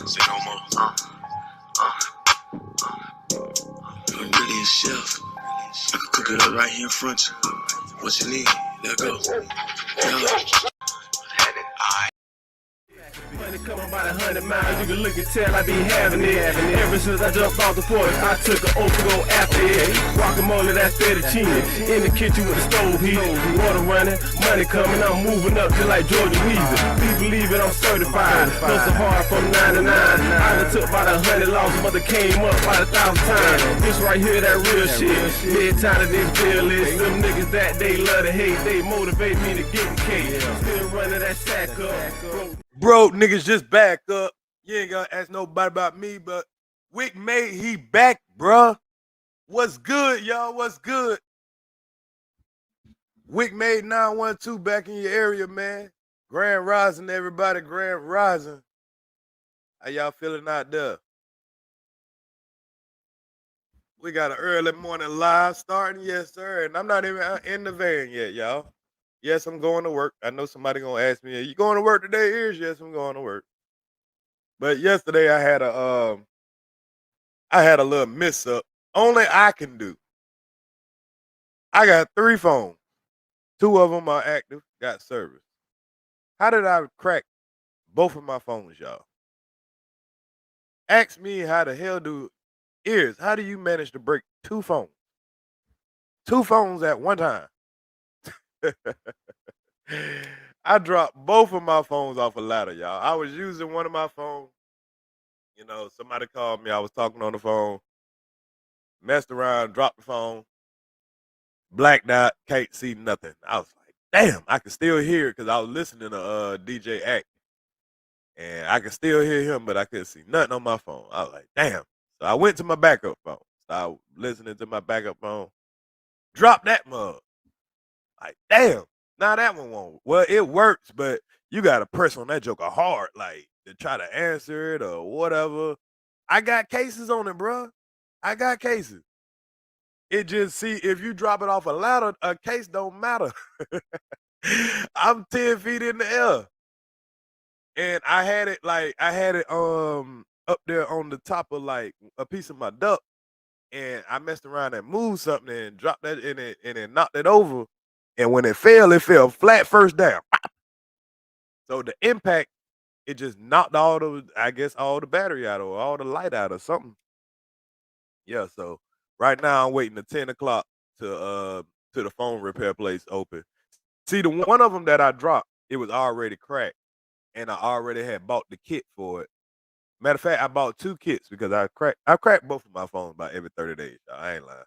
Say no more. I'm really a chef. I can cook it up right here in front of you. What you need, let go. Money coming about 100 miles, you can look and tell I be having it. Ever since I jumped off the porch, I took an oath to go after it. Guacamole, that's fettuccine. In the kitchen with the stove heat. Water running, money coming, I'm moving up just like Georgia Weezy. Please believe it, I'm certified. Hustle hard from 9 to 9. I done took about 100 losses, but they came up about 1,000 times. This right here, that real shit. Mid-time to this bill list. Them niggas that they love to hate, they motivate me to get the cake. Still running that sack up. Bro, niggas just back up. You ain't gonna ask nobody about me, but Wick made he back, bruh. What's good, y'all? What's good? Wick made 912 back in your area, man. Grand Rising, everybody. Grand Rising. How y'all feeling out there? We got an early morning live starting, yes, sir. And I'm not even in the van yet, y'all. Yes, I'm going to work. I know somebody gonna ask me, "Are you going to work today?" Yes, I'm going to work. But yesterday I had a little miss up. Only I can do. I got 3 phones. 2 of them are active, got service. How did I crack both of my phones, y'all? Ask me how the hell how do you manage to break 2 phones? 2 phones at one time. I dropped both of my phones off a ladder, y'all. I was using one of my phones. You know, somebody called me. I was talking on the phone, messed around, dropped the phone, blacked out, can't see nothing. I was like, damn, I can still hear it because I was listening to DJ Act. And I could still hear him, but I couldn't see nothing on my phone. I was like, damn. So I went to my backup phone. Started listening to my backup phone. Drop that mug. Like, damn. Now that one won't. Well, it works, but you got to press on that joker hard, like, to try to answer it or whatever. I got cases on it, bro. I got cases. It just, see, if you drop it off a ladder, a case don't matter. I'm 10 feet in the air. And I had it up there on the top of like a piece of my duck, and I messed around and moved something and dropped that in it and then knocked it over. And when it fell flat first down. So the impact, it just knocked all the battery out or all the light out or something. Yeah, so right now I'm waiting to 10 o'clock to the phone repair place open. See, the one of them that I dropped, it was already cracked, and I already had bought the kit for it. Matter of fact, I bought 2 kits because I cracked both of my phones about every 30 days. I ain't lying.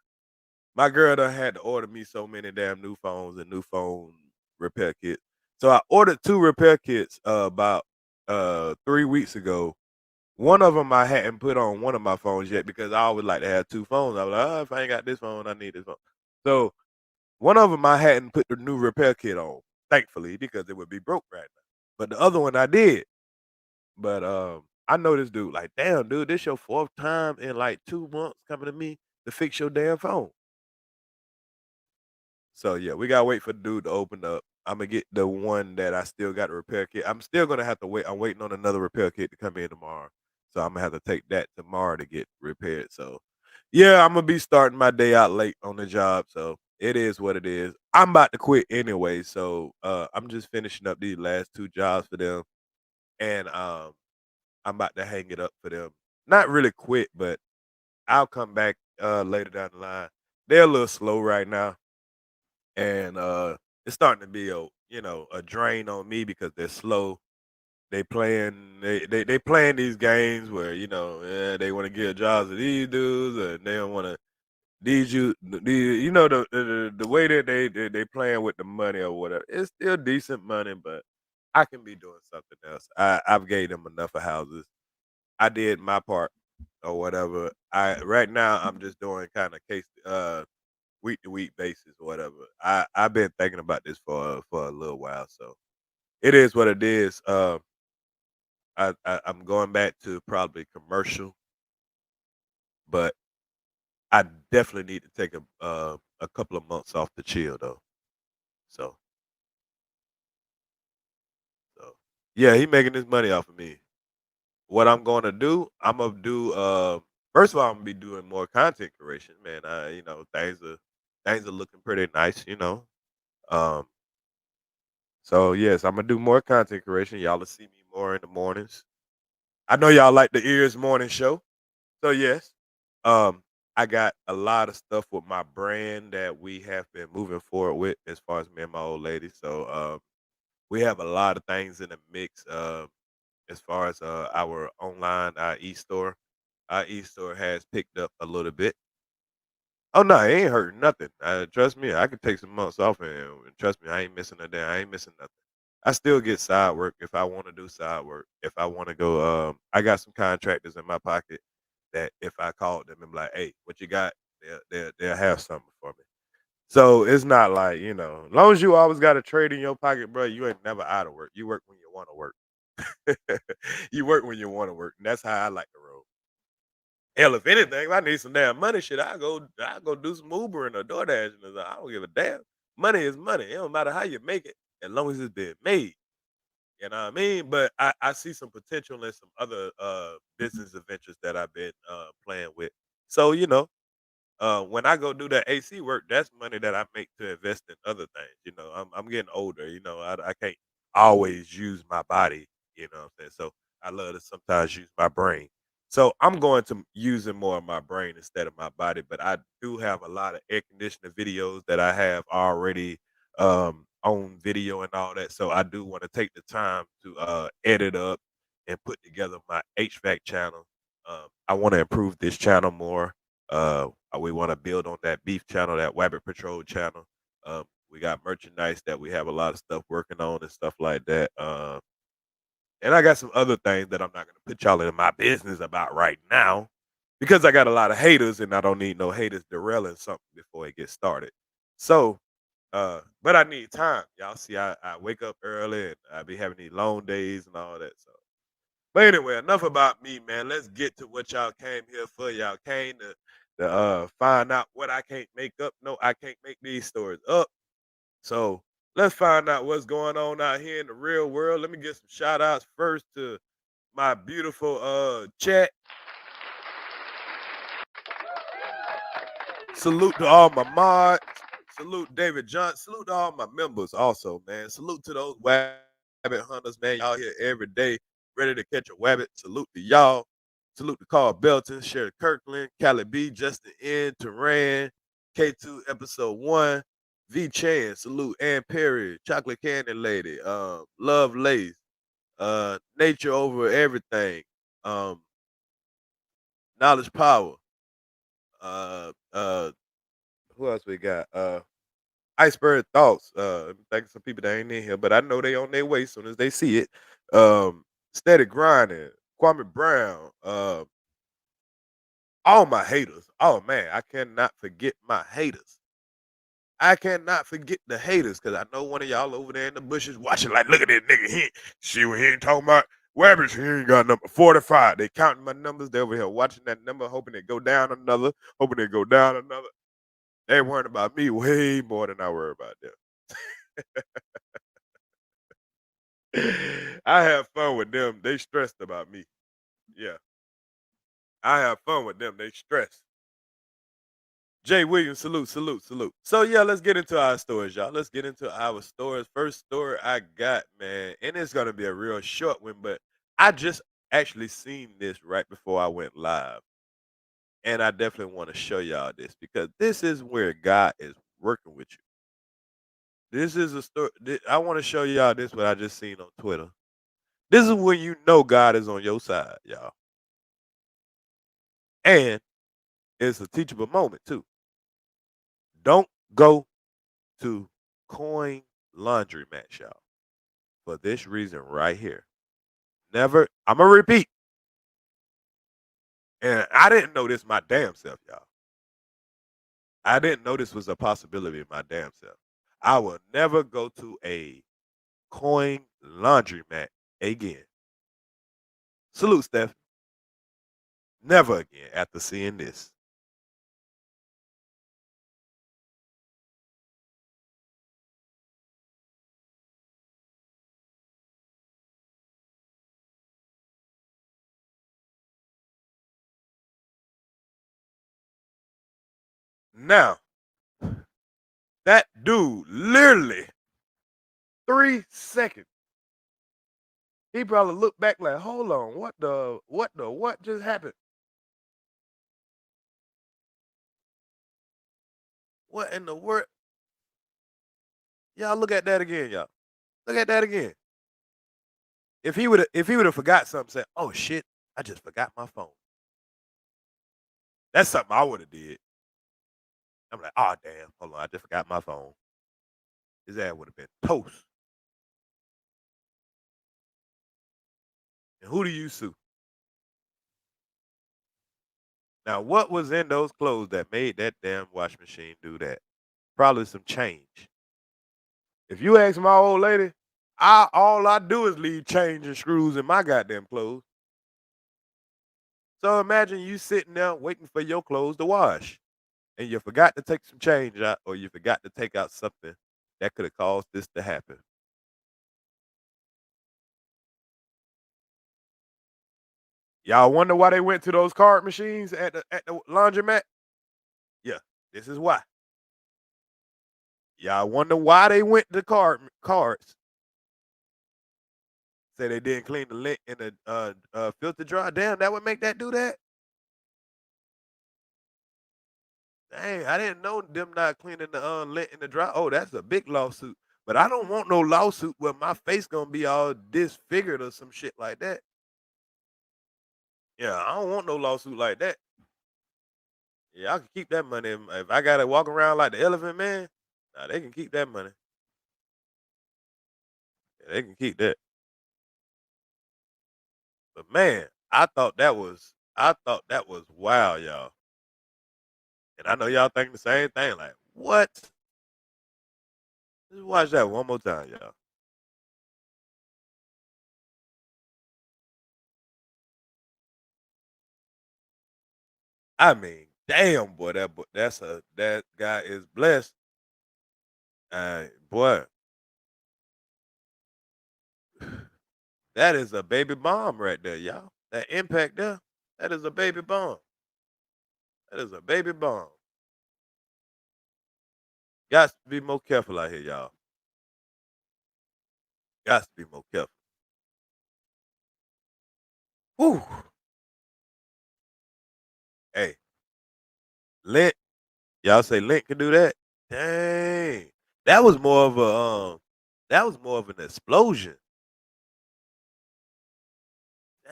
My girl done had to order me so many damn new phones and new phone repair kits. So I ordered 2 repair kits about 3 weeks ago. One of them I hadn't put on one of my phones yet because I always like to have 2 phones. I was like, oh, if I ain't got this phone, I need this phone. So one of them I hadn't put the new repair kit on, thankfully, because it would be broke right now. But the other one I did. But I know this dude, like, damn, dude, this your 4th time in like 2 months coming to me to fix your damn phone. So yeah, we gotta wait for the dude to open up. I'm gonna get the one that I still got a repair kit. I'm still gonna have to wait. I'm waiting on another repair kit to come in tomorrow. So I'm gonna have to take that tomorrow to get repaired. So yeah, I'm gonna be starting my day out late on the job. So it is what it is. I'm about to quit anyway. So I'm just finishing up these last 2 jobs for them. And I'm about to hang it up for them. Not really quit, but I'll come back later down the line. They're a little slow right now, and it's starting to be a drain on me because they're slow. They playing these games where they want to give jobs to these dudes, and they don't want to the way that they playing with the money or whatever. It's still decent money, but I can be doing something else. I've gave them enough of houses. I did my part or whatever. Right now I'm just doing kind of case week to week basis or whatever. I've been thinking about this for a little while, so it is what it is. I'm going back to probably commercial, but I definitely need to take a couple of months off to chill though. So so Yeah, he making his money off of me. What I'm gonna do, Imma do, first of all, Imma be doing more content creation, man. Things are looking pretty nice, you know. Um, so yes, Imma do more content creation. Y'all will see me more in the mornings. I know y'all like the Ears morning show. So yes, um, I got a lot of stuff with my brand that we have been moving forward with as far as me and my old lady. So we have a lot of things in the mix. As far as our online e-store, our e-store has picked up a little bit. Oh no, it ain't hurting nothing. Trust me, I could take some months off and trust me, I ain't missing a day. I ain't missing nothing. I still get side work if I want to do side work. If I want to go, I got some contractors in my pocket that if I called them and be like, "Hey, what you got?" They'll have something for me. So it's not like as long as you always got a trade in your pocket, bro, you ain't never out of work. You work when you want to work. You work when you want to work, and that's how I like to roll. Hell, if anything, if I need some damn money, shit, I go do some Uber and a DoorDash, and I don't give a damn. Money is money. It don't matter how you make it, as long as it's been made. You know what I mean? But I see some potential in some other business adventures that I've been playing with. So when I go do that AC work, that's money that I make to invest in other things. I'm getting older. I can't always use my body. You know what I'm saying? So I love to sometimes use my brain. So I'm going to using more of my brain instead of my body. But I do have a lot of air conditioner videos that I have already on video and all that. So I do want to take the time to edit up and put together my HVAC channel. I want to improve this channel more. We want to build on that beef channel, that Wabbit Patrol channel. We got merchandise that we have a lot of stuff working on and stuff like that. And I got some other things that I'm not gonna put y'all in my business about right now because I got a lot of haters and I don't need no haters derailing something before it gets started. So, but I need time. Y'all see, I wake up early and I be having these long days and all that. So but anyway, enough about me, man. Let's get to what y'all came here for. Y'all came to find out what I can't make up. No, I can't make these stories up. So let's find out what's going on out here in the real world. Let me get some shout outs first to my beautiful chat. Salute to all my mods. Salute David Johnson. Salute to all my members also, man. Salute to those wabbit hunters, man. Y'all here every day, ready to catch a wabbit. Salute to y'all. Salute to Carl Belton, Sherry Kirkland, Callie B, Justin N, Teran, K2 episode 1, V Chan, salute Ann Perry, Chocolate Candy Lady, Love Lace, Nature Over Everything, um, Knowledge Power, uh, who else we got? Iceberg Thoughts. Thanks some people that ain't in here, but I know they on their way as soon as they see it. Steady Grinding, Kwame Brown, all my haters. Oh man, I cannot forget my haters. I cannot forget the haters because I know one of y'all over there in the bushes watching, like, look at this nigga. See what he ain't talking about? Wabbits, he ain't got number 45. They counting my numbers. They over here watching that number, hoping it go down another, hoping it go down another. They worrying about me way more than I worry about them. I have fun with them. They stressed about me. Yeah. I have fun with them. They stressed. Jay Williams, salute, salute, salute. So yeah, let's get into our stories, y'all. Let's get into our stories. First story I got, man, and it's gonna be a real short one, but I just actually seen this right before I went live. And I definitely want to show y'all this because this is where God is working with you. This is a story. I want to show y'all this what I just seen on Twitter. This is when you know God is on your side, y'all. And it's a teachable moment too. Don't go to coin laundromat, y'all, for this reason right here. Never, I'm gonna repeat. And I didn't know this my damn self, y'all. I didn't know this was a possibility in my damn self. I will never go to a coin laundromat again. Salute, Steph. Never again after seeing this. Now, that dude literally 3 seconds. He probably looked back like, hold on, what just happened? What in the world? Y'all look at that again, y'all. Look at that again. If he would have forgot something, said, "Oh shit, I just forgot my phone." That's something I would have did. I'm like, "Oh damn, hold on, I just forgot my phone." His ass would have been toast. And who do you sue? Now, what was in those clothes that made that damn wash machine do that? Probably some change. If you ask my old lady, all I do is leave change and screws in my goddamn clothes. So imagine you sitting there waiting for your clothes to wash, and you forgot to take some change out, or you forgot to take out something that could have caused this to happen. Y'all wonder why they went to those card machines at the laundromat? Yeah, this is why. Y'all wonder why they went to cards. Say they didn't clean the lint in the filter dryer. Damn, that would make that do that. Dang, I didn't know them not cleaning the lint in the dryer. Oh, that's a big lawsuit. But I don't want no lawsuit where my face gonna be all disfigured or some shit like that. Yeah, I don't want no lawsuit like that. Yeah, I can keep that money. If I gotta walk around like the elephant man, nah, they can keep that money. Yeah, they can keep that. But man, I thought that was wild, y'all. And I know y'all think the same thing. Like, what? Just watch that one more time, y'all. I mean, damn, boy, that guy is blessed. Boy, that is a baby bomb right there, y'all. That impact there, that is a baby bomb. That is a baby bomb. Got to be more careful out here, y'all. Got to be more careful. Whew. Hey, Lint. Y'all say Lint can do that? Dang. That was more of a that was more of an explosion.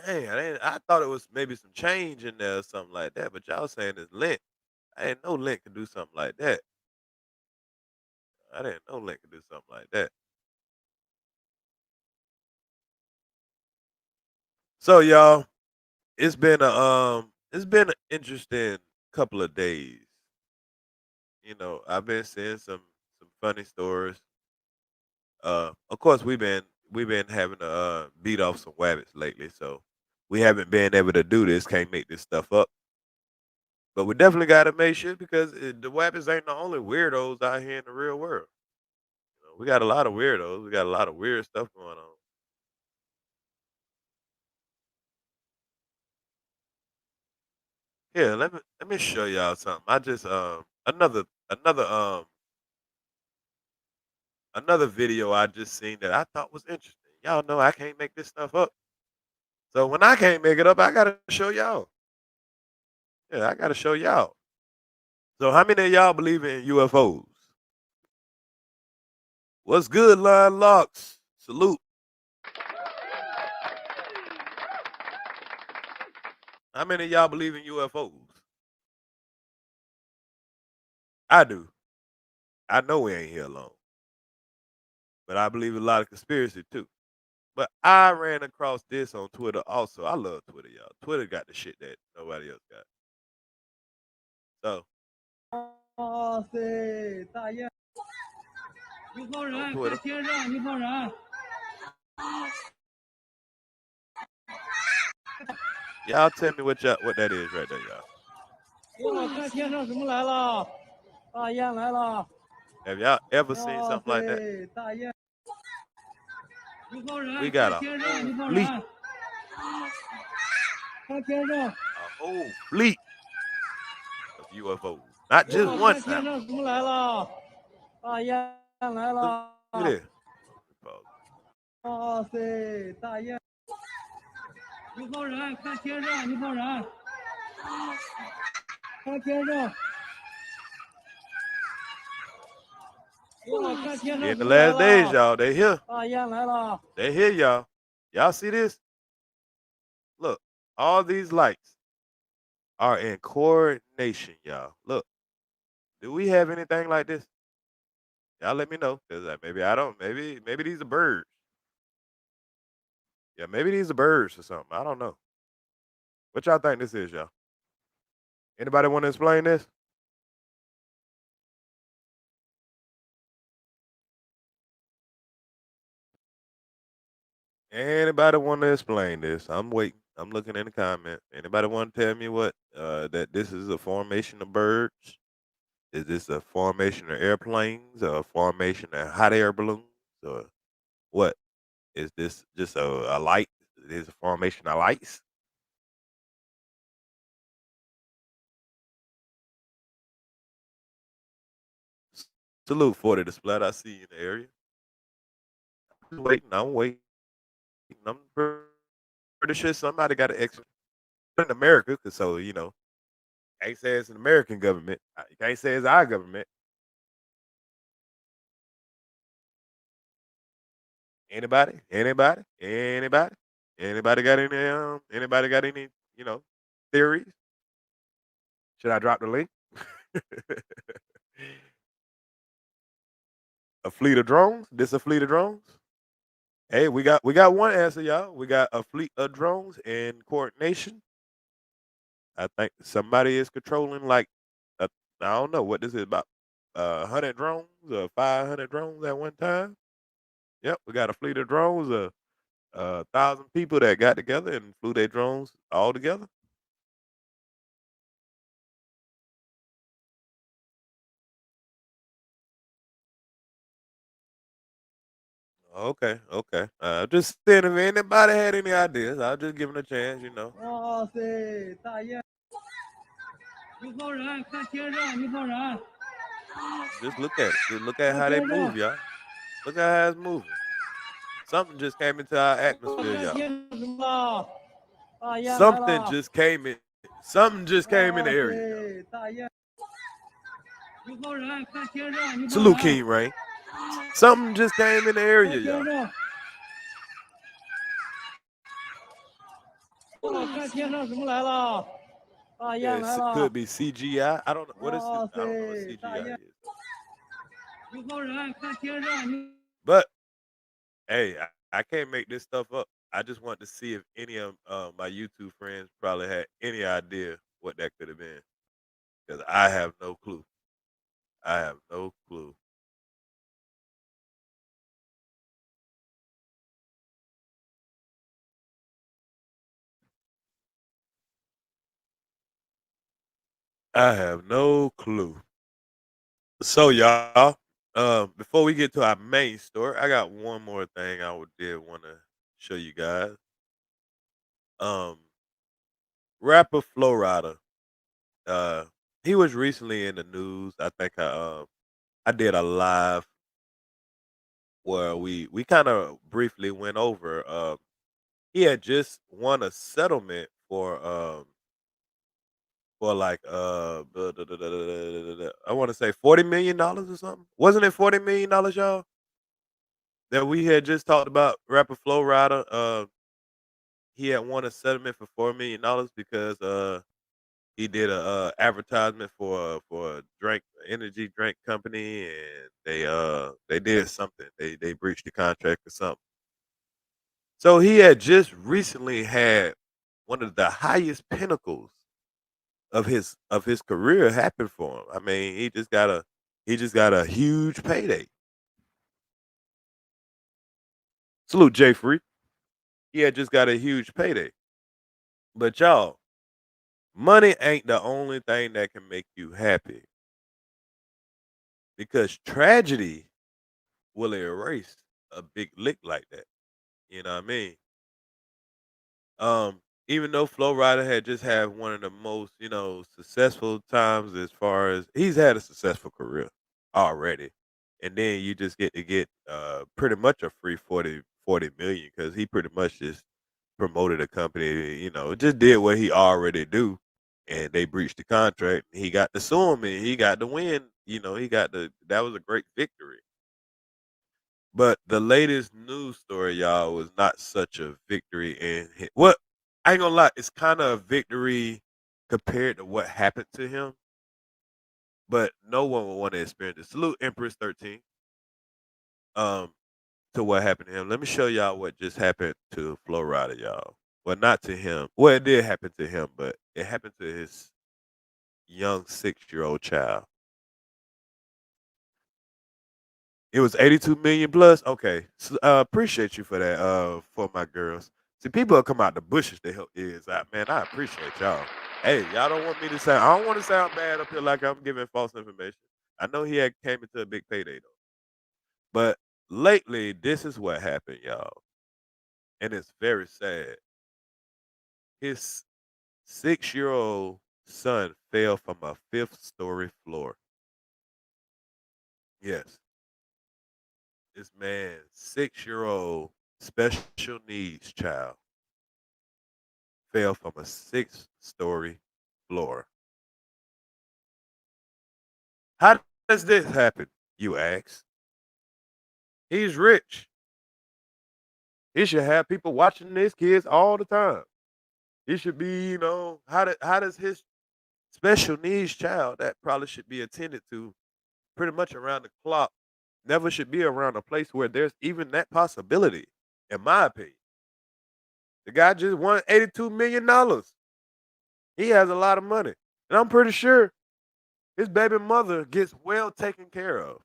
Dang, I thought it was maybe some change in there or something like that, but y'all saying it's Lint. I didn't know Lint could do something like that. I didn't know Lint could do something like that. So y'all, it's been an interesting couple of days. I've been seeing some funny stories. Of course, we've been having to beat off some wabbits lately, so we haven't been able to do this. Can't make this stuff up, but we definitely got to make sure because the wabbits ain't the only weirdos out here in the real world. We got a lot of weirdos. We got a lot of weird stuff going on. Yeah, let me show y'all something. I just another video I just seen that I thought was interesting. Y'all know I can't make this stuff up. So when I can't make it up, I gotta show y'all. Yeah, I gotta show y'all. So how many of y'all believe in UFOs? What's good, Line Locks? Salute. How many of y'all believe in UFOs? I do. I know we ain't here alone. But I believe a lot of conspiracy too. But I ran across this on Twitter also. I love Twitter, y'all. Twitter got the shit that nobody else got. So 哇塞，大雁，一号 on 人，看 Twitter, 天上一号人。y'all tell me what that is right there, y'all. 我好看天上什么来了？大雁来了。Have y'all ever seen 哇 something like that? 塞，大雁，一号 We 人， got 看 a 天上 whole 一号 fleet, 人，看天上。a whole fleet of UFOs. Not just 我 one 看天 now. 上怎么来了？大雁来 Look 了！ at this. Pause. 哇塞，大雁！一号人，看天上，一号人，看天上！哇，看天 We 上 in 怎 the 么来 last days, 了？ y'all. They here. 大雁来了！ They here, y'all. Y'all see this? Look, all these lights are in coordination, y'all. Look, do we have anything like this? Y'all let me know, cause maybe I don't. Maybe these are birds. Yeah, maybe these are birds or something. I don't know. What y'all think this is, y'all? Anybody want to explain this? Anybody want to explain this? I'm waiting. I'm looking in the comments. Anybody want to tell me what that this is a formation of birds? Is this a formation of airplanes or a formation of hot air balloons or what? Is this just a light? Is a formation of lights? Salute 40 the splat. I see you in the area. I'm waiting. I'm waiting. I'm pretty sure somebody got an extra in America, cause so can't say it's an American government. You can't say it's our government. Anybody? Anybody? Anybody? Anybody got any? Anybody got any? You know, theories? Should I drop the link? A fleet of drones? This a fleet of drones? Hey, we got one answer, y'all. We got a fleet of drones in coordination. I think somebody is controlling like I don't know what this is about. 100 drones or 500 drones at one time. Yep, we got a fleet of drones. 1,000 people that got together and flew their drones all together. Okay, okay. Just saying if anybody had any ideas, I'll just give them a chance. 哇塞，大雁！一号人，看天上，一号人，Just look at it. Just look at 看 how they 天 move, 上！y'all. Look at how it's moving. Something just came into our 我 atmosphere, 看 y'all. 天上怎么了？大雁来 Something 了！ just came in. Something just came in 哇 the area, y'all. 塞，大雁！一号人，看天上，一号 Salute 人， King Rain. Something just came in the 看 area, 天 y'all. 上！哇，看天上怎么来了？大 Yeah, 雁来 it 了！ could be CGI. I don't know what is it. 哇 I don't know what 塞，大 CGI 雁！ is. 一号人，看天上！你 But hey, I can't make this stuff up. I just want to see if any of my YouTube friends probably had any idea what that could have been. Because I have no clue. I have no clue. I have no clue. So y'all, before we get to our main story, I got one more thing did want to show you guys. Um, Rapper Florida. Uh, he was recently in the news. I think I did a live where we kind of briefly went over. He had just won a settlement for like I want to say $40 million or something. Wasn't it $40 million, y'all? That we had just talked about rapper Flow Rider. He had won a settlement for $4 million because he did a advertisement for a drink energy drink company, and they did something. They breached the contract or something. So he had just recently had one of the highest pinnacles of his career happen for him. I mean, he just got a huge payday. Salute Jay Free. He had just got a huge payday. But y'all, money ain't the only thing that can make you happy because tragedy will erase a big lick like that. You know what I mean? even though Flo Rida had just had one of the most, successful times as far as he's had a successful career already. And then you just get to get pretty much a free 40 million because he pretty much just promoted a company, just did what he already do. And they breached the contract. He got to sue him and he got to win. That was a great victory. But the latest news story, y'all, was not such a victory. And what I ain't gonna lie, it's kind of a victory compared to what happened to him. But no one would want to experience it. Salute Empress 13. Um, to what happened to him. Let me show y'all what just happened to Flo Rida, y'all. Well, not to him. Well, it did happen to him, but it happened to his young 6-year-old child. It was 82 million plus. Okay, appreciate you for that. For my girls. See, people come out the bushes to help ears out, man. I appreciate y'all. Hey, y'all don't want me to sound. I don't want to sound bad up here like I'm giving false information. I know he had came into a big payday though, but lately this is what happened, y'all, and it's very sad. His 6-year-old son fell from a fifth-story floor. Yes, this man's 6-year-old special needs child fell from a six-story floor. How does this happen, you ask? He's rich. He should have people watching his kids all the time. He should be, how does his special needs child that probably should be attended to pretty much around the clock never should be around a place where there's even that possibility, in my opinion. The guy just won $82 million. He has a lot of money. And I'm pretty sure his baby mother gets well taken care of.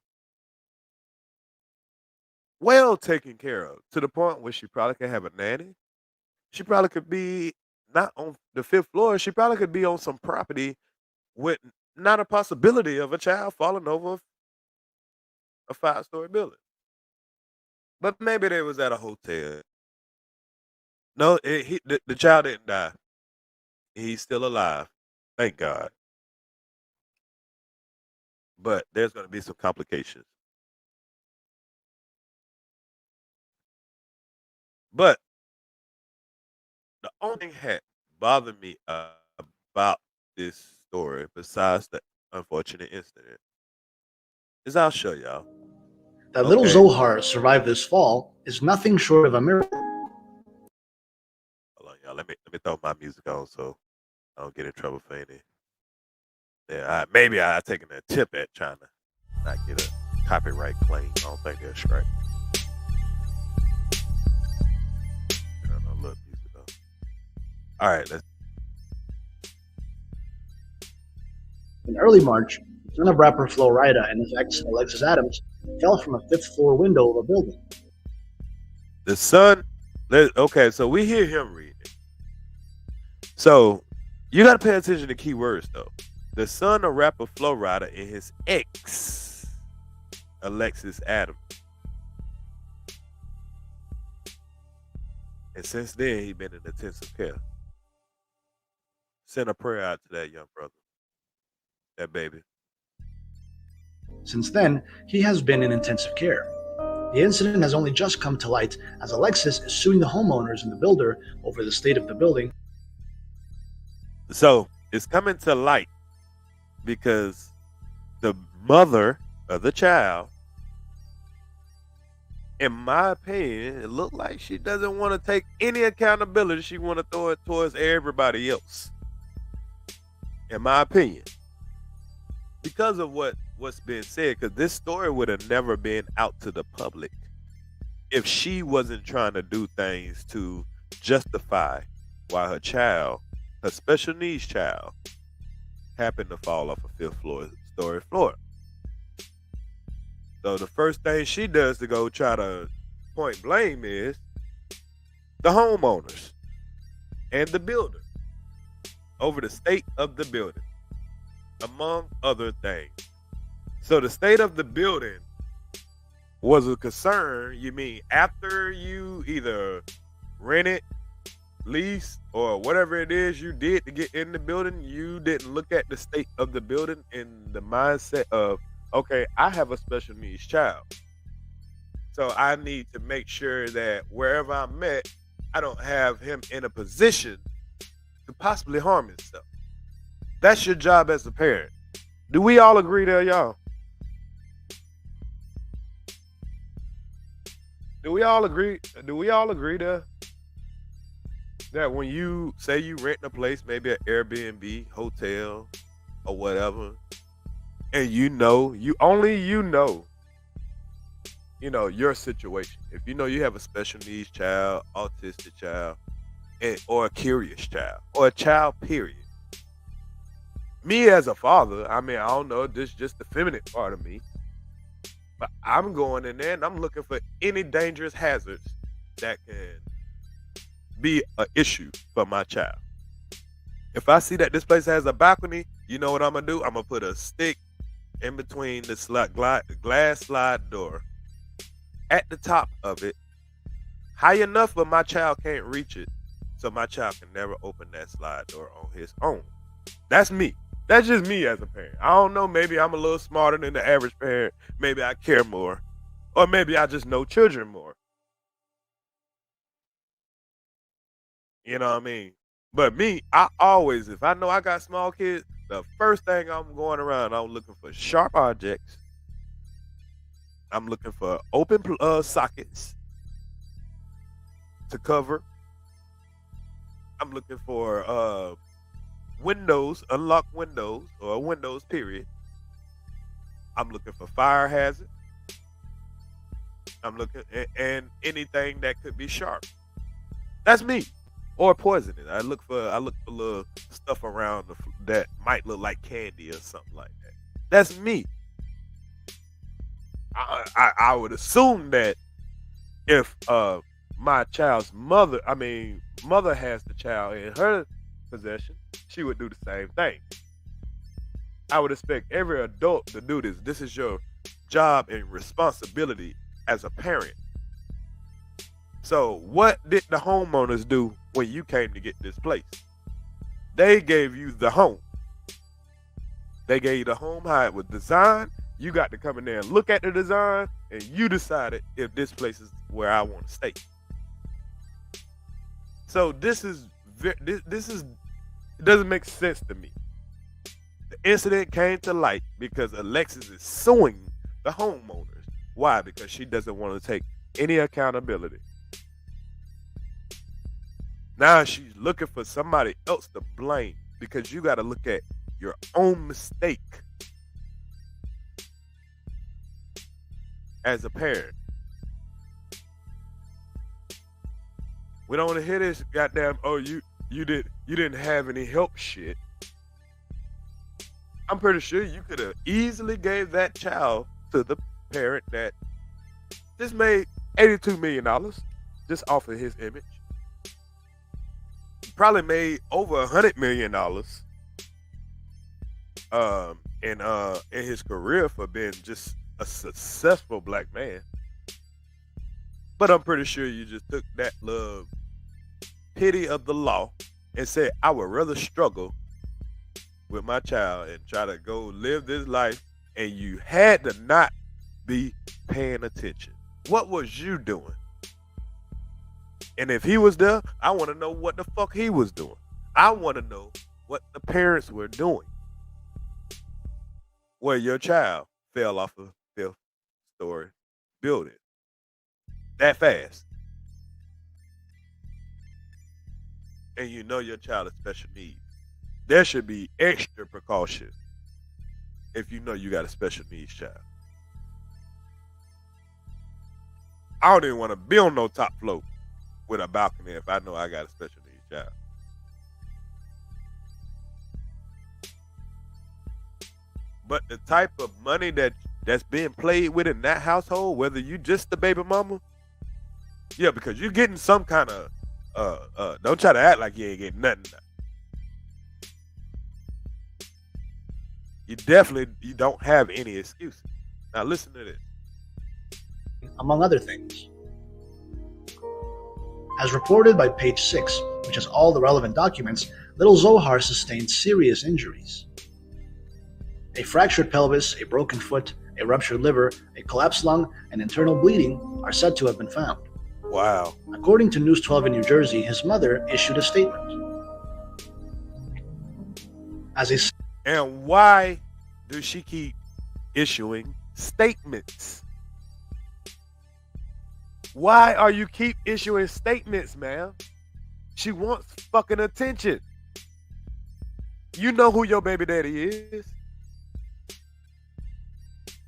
Well taken care of. To the point where she probably could have a nanny. She probably could be not on the fifth floor. She probably could be on some property with not a possibility of a child falling over a 5-story building. But maybe they was at a hotel. No, the child didn't die. He's still alive. Thank God. But there's going to be some complications. But the only thing that bothered me about this story, besides the unfortunate incident, is I'll show y'all. That little Zohar survived this fall is nothing short of a miracle. Hold on, y'all. Let me throw my music on so I don't get in trouble for any. Yeah, maybe I taken a tip at trying to not get a copyright claim. I don't think they'll strike. Turn on a little music though. All right, let's. In early March, son of rapper Flo Rida and his ex Alexis Adams fell from a fifth-floor window of a building. The son. Okay, so we hear him reading it. So you got to pay attention to key words though. The son of rapper Flo Rida and his ex, Alexis Adams. And since then, he been in intensive care. Send a prayer out to that young brother, that baby. Since then, he has been in intensive care. The incident has only just come to light as Alexis is suing the homeowners and the builder over the state of the building. So it's coming to light because the mother of the child, in my opinion, it looked like she doesn't want to take any accountability. She want to throw it towards everybody else. In my opinion, because of what's been said, because this story would have never been out to the public if she wasn't trying to do things to justify why her child, her special needs child, happened to fall off a fifth-story floor. So the first thing she does to go try to point blame is the homeowners and the builder over the state of the building, among other things. So the state of the building was a concern. You mean after you either rent it lease or whatever it is you did to get in the building, you didn't look at the state of the building in the mindset of, okay, I have a special needs child. So I need to make sure that wherever I'm at, I don't have him in a position to possibly harm himself. That's your job as a parent. Do we all agree there, y'all? Do we all agree? Do we all agree there? That when you say you rent a place, maybe an Airbnb, hotel, or whatever, and you know your situation. If you know you have a special needs child, autistic child, or a curious child, or a child, period. Me as a father, I mean, I don't know, this is just the feminine part of me, but I'm going in there and I'm looking for any dangerous hazards that can be an issue for my child. If I see that this place has a balcony, you know what I'm gonna do? I'm gonna put a stick in between the glass slide door at the top of it, high enough but my child can't reach it, so my child can never open that slide door on his own. That's me. That's just me as a parent. I don't know, maybe I'm a little smarter than the average parent. Maybe I care more. Or maybe I just know children more. You know what I mean? But me, I always, if I know I got small kids, the first thing I'm going around, I'm looking for sharp objects. I'm looking for open sockets to cover. I'm looking for windows, unlocked windows, or windows, period. I'm looking for fire hazard. I'm looking and anything that could be sharp. That's me. Or poisoning. I look for little stuff around that might look like candy or something like that. That's me. I would assume that if my child's mother has the child in her possession, she would do the same thing. I would expect every adult to do this. This is your job and responsibility as a parent. So what did the homeowners do when you came to get this place? They gave you the home. They gave you the home, how it was designed. You got to come in there and look at the design, and you decided if this place is where I want to stay. So this it doesn't make sense to me. The incident came to light because Alexis is suing the homeowners. Why? Because she doesn't want to take any accountability. Now she's looking for somebody else to blame because you got to look at your own mistake as a parent. We don't want to hear this goddamn, oh, you didn't have any help shit. I'm pretty sure you could have easily gave that child to the parent that just made $82 million just off of his image. Probably made over $100 million in his career for being just a successful black man. But I'm pretty sure you just took that little pity of the law and said, I would rather struggle with my child and try to go live this life, and you had to not be paying attention. What was you doing? And if he was there, I want to know what the fuck he was doing. I want to know what the parents were doing where your child fell off a fifth-story building that fast. And you know your child has special needs. There should be extra precaution if you know you got a special needs child. I don't even want to be on no top floor with a balcony if I know I got a special needs child. But the type of money that's being played with in that household, whether you just the baby mama, yeah, because you're getting some kind of don't try to act like you ain't getting nothing. You don't have any excuses. Now listen to this. Among other things. As reported by page 6, which has all the relevant documents, little Zohar sustained serious injuries. A fractured pelvis, a broken foot, a ruptured liver, a collapsed lung, and internal bleeding are said to have been found. Wow. According to News 12 in New Jersey, his mother issued a statement. And why does she keep issuing statements? Why are you keep issuing statements, man? She wants fucking attention. You know who your baby daddy is.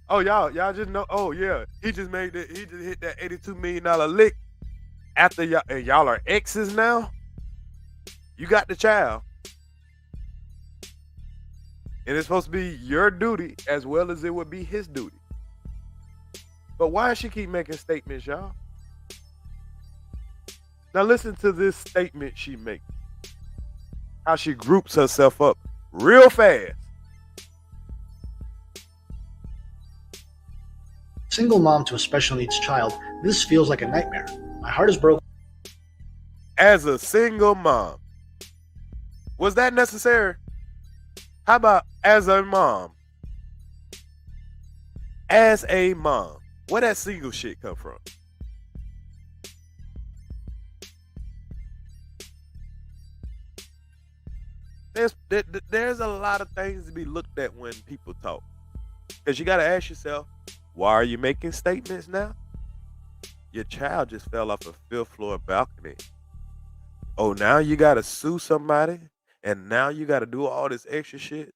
Oh, y'all just know. Oh, yeah. He just hit that $82 million lick after y'all, and y'all are exes now. You got the child. And it's supposed to be your duty as well as it would be his duty. But why does she keep making statements, y'all? Now listen to this statement she makes. How she groups herself up real fast. Single mom to a special needs child, this feels like a nightmare. My heart is broken. As a single mom, was that necessary? How about as a mom? As a mom, where that single shit come from? There's a lot of things to be looked at when people talk. Because you got to ask yourself, why are you making statements now? Your child just fell off a 5th floor balcony. Oh, now you got to sue somebody? And now you got to do all this extra shit?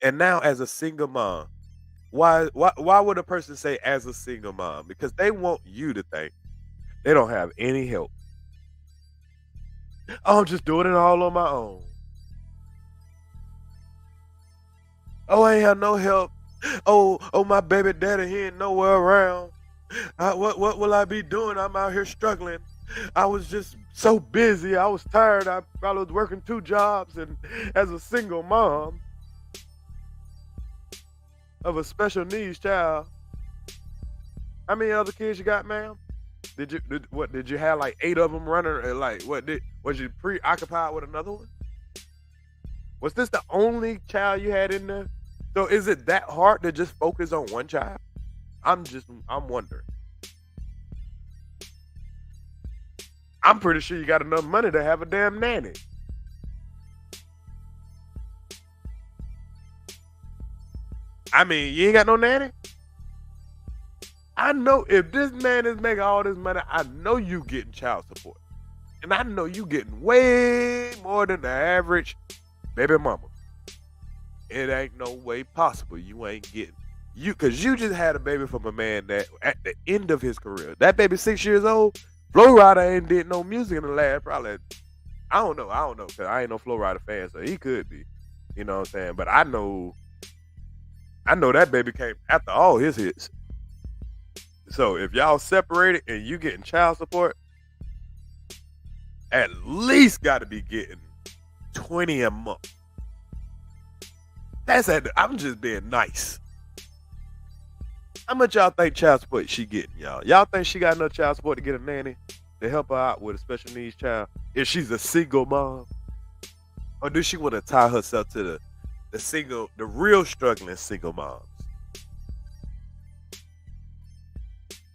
And now as a single mom, why would a person say as a single mom? Because they want you to think they don't have any help. Oh, I'm just doing it all on my own. Oh, I ain't have no help. Oh, my baby daddy, he ain't nowhere around. What will I be doing? I'm out here struggling. I was just so busy. I was tired. I was working 2 jobs, and as a single mom of a special needs child. How many other kids you got, ma'am? Did you have like 8 of them running? Like, was you preoccupied with another one? Was this the only child you had in there? So is it that hard to just focus on one child? I'm wondering. I'm pretty sure you got enough money to have a damn nanny. I mean, you ain't got no nanny? I know if this man is making all this money, I know you getting child support. And I know you getting way more than the average baby mama. It ain't no way possible you ain't getting because you just had a baby from a man that at the end of his career, that baby 6 years old, Flo Rida ain't did no music in the last probably, I don't know, because I ain't no Flo Rida fan, so he could be, you know what I'm saying? But I know that baby came after all his hits. So if y'all separated and you getting child support, at least got to be getting $20 a month. I'm just being nice. How much y'all think child support she getting, y'all? Y'all think she got enough child support to get a nanny to help her out with a special needs child if she's a single mom? Or does she want to tie herself to the real struggling single moms?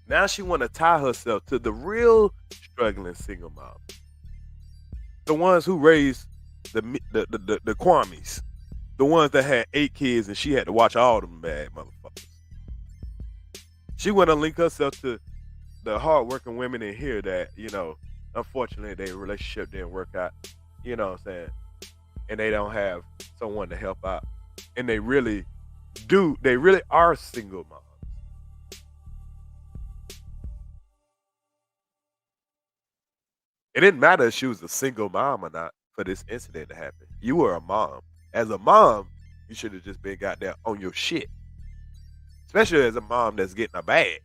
Now she want to tie herself to the real struggling single moms. The ones who raised the Kwames. The ones that had 8 kids and she had to watch all them bad motherfuckers. She want to link herself to the hardworking women in here that, you know, unfortunately their relationship didn't work out. You know what I'm saying? And they don't have someone to help out. And they really are single moms. It didn't matter if she was a single mom or not for this incident to happen. You were a mom. As a mom, you should have just been goddamn on your shit. Especially as a mom that's getting a bag.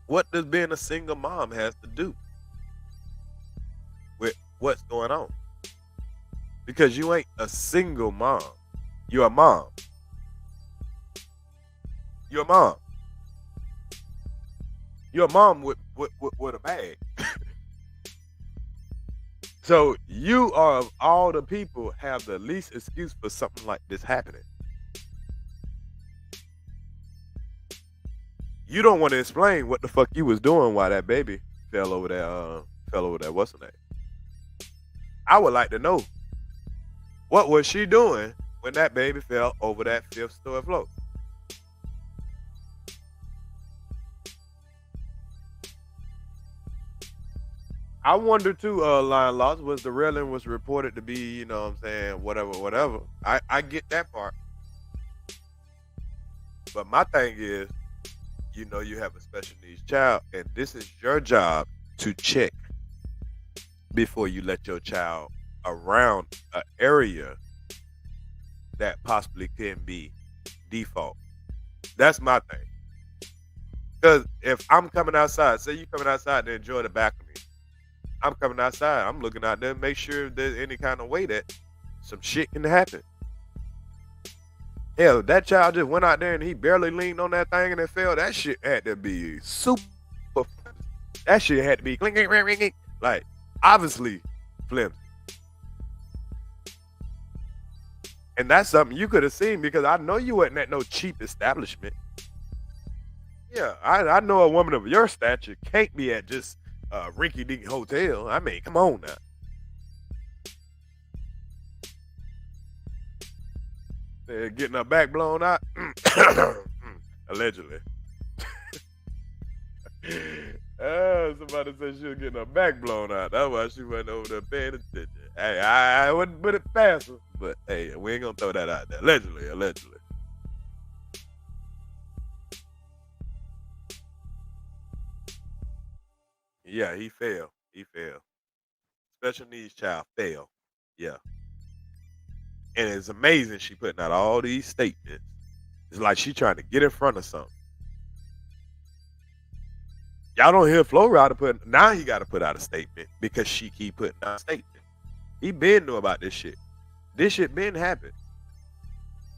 What does being a single mom has to do with what's going on? Because you ain't a single mom. You're a mom. You're a mom. You're a mom with a bag. So you are of all the people have the least excuse for something like this happening. You don't want to explain what the fuck you was doing while that baby fell over that what's her name? I would like to know what was she doing when that baby fell over that 5th story floor. I wonder too, Lion Loss, was the railing was reported to be, you know what I'm saying, whatever. I get that part. But my thing is, you know, you have a special needs child, and this is your job to check before you let your child around an area that possibly can be default. That's my thing. Because if I'm coming outside, say you coming outside to enjoy the balcony, I'm coming outside, I'm looking out there, make sure there's any kind of way that some shit can happen. Hell, that child just went out there and he barely leaned on that thing and it fell. That shit had to be super. That shit had to be like obviously flimsy. And that's something you could have seen because I know you wasn't at no cheap establishment. Yeah, I know a woman of your stature can't be at just a rinky-dink hotel. I mean, come on now. They're getting her back blown out. Allegedly. Somebody said she was getting her back blown out. That's why she wasn't over there paying attention. Hey, I wouldn't put it past her, but hey, we ain't gonna throw that out there. Allegedly. Yeah, he fell. Special needs child fell. Yeah. And it's amazing she putting out all these statements. It's like she trying to get in front of something. Y'all don't hear Flo Rida put now he got to put out a statement because she keep putting out a statement. He been knew about this shit. This shit been happened.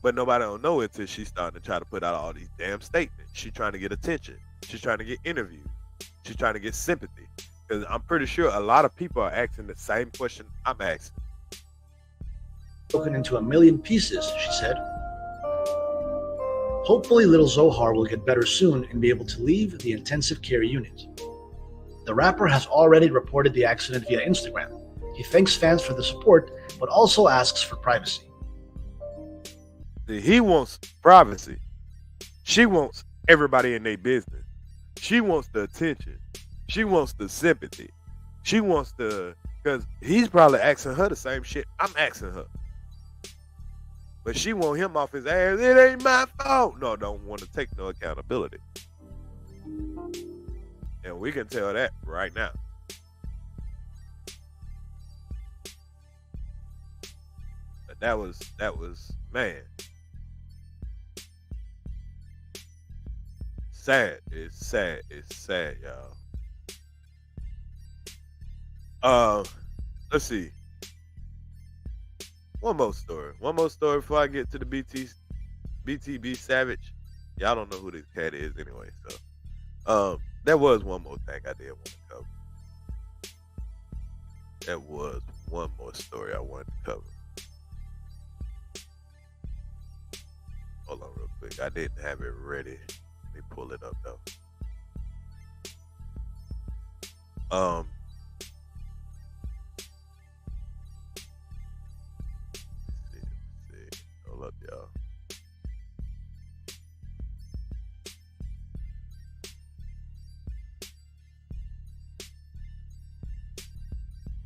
But nobody don't know it until she starting to try to put out all these damn statements. She trying to get attention. She's trying to get interviews. She's trying to get sympathy. Because I'm pretty sure a lot of people are asking the same question I'm asking. Broken into a million pieces, she said. Hopefully little Zohar will get better soon and be able to leave the intensive care unit. The rapper has already reported the accident via Instagram. He thanks fans for the support, but also asks for privacy. He wants privacy. She wants everybody in their business. She wants the attention. She wants the sympathy. She wants the, because he's probably asking her the same shit I'm asking her. But she want him off his ass. It ain't my fault. No, don't want to take no accountability. And we can tell that right now. But that was, man. Sad. It's sad, y'all. Let's see. One more story before I get to the BTB Savage. Y'all don't know who this cat is anyway, so there was one more thing I did want to cover. There was one more story I wanted to cover. Hold on real quick. I didn't have it ready. Let me pull it up though. Let's see. Hold up, y'all.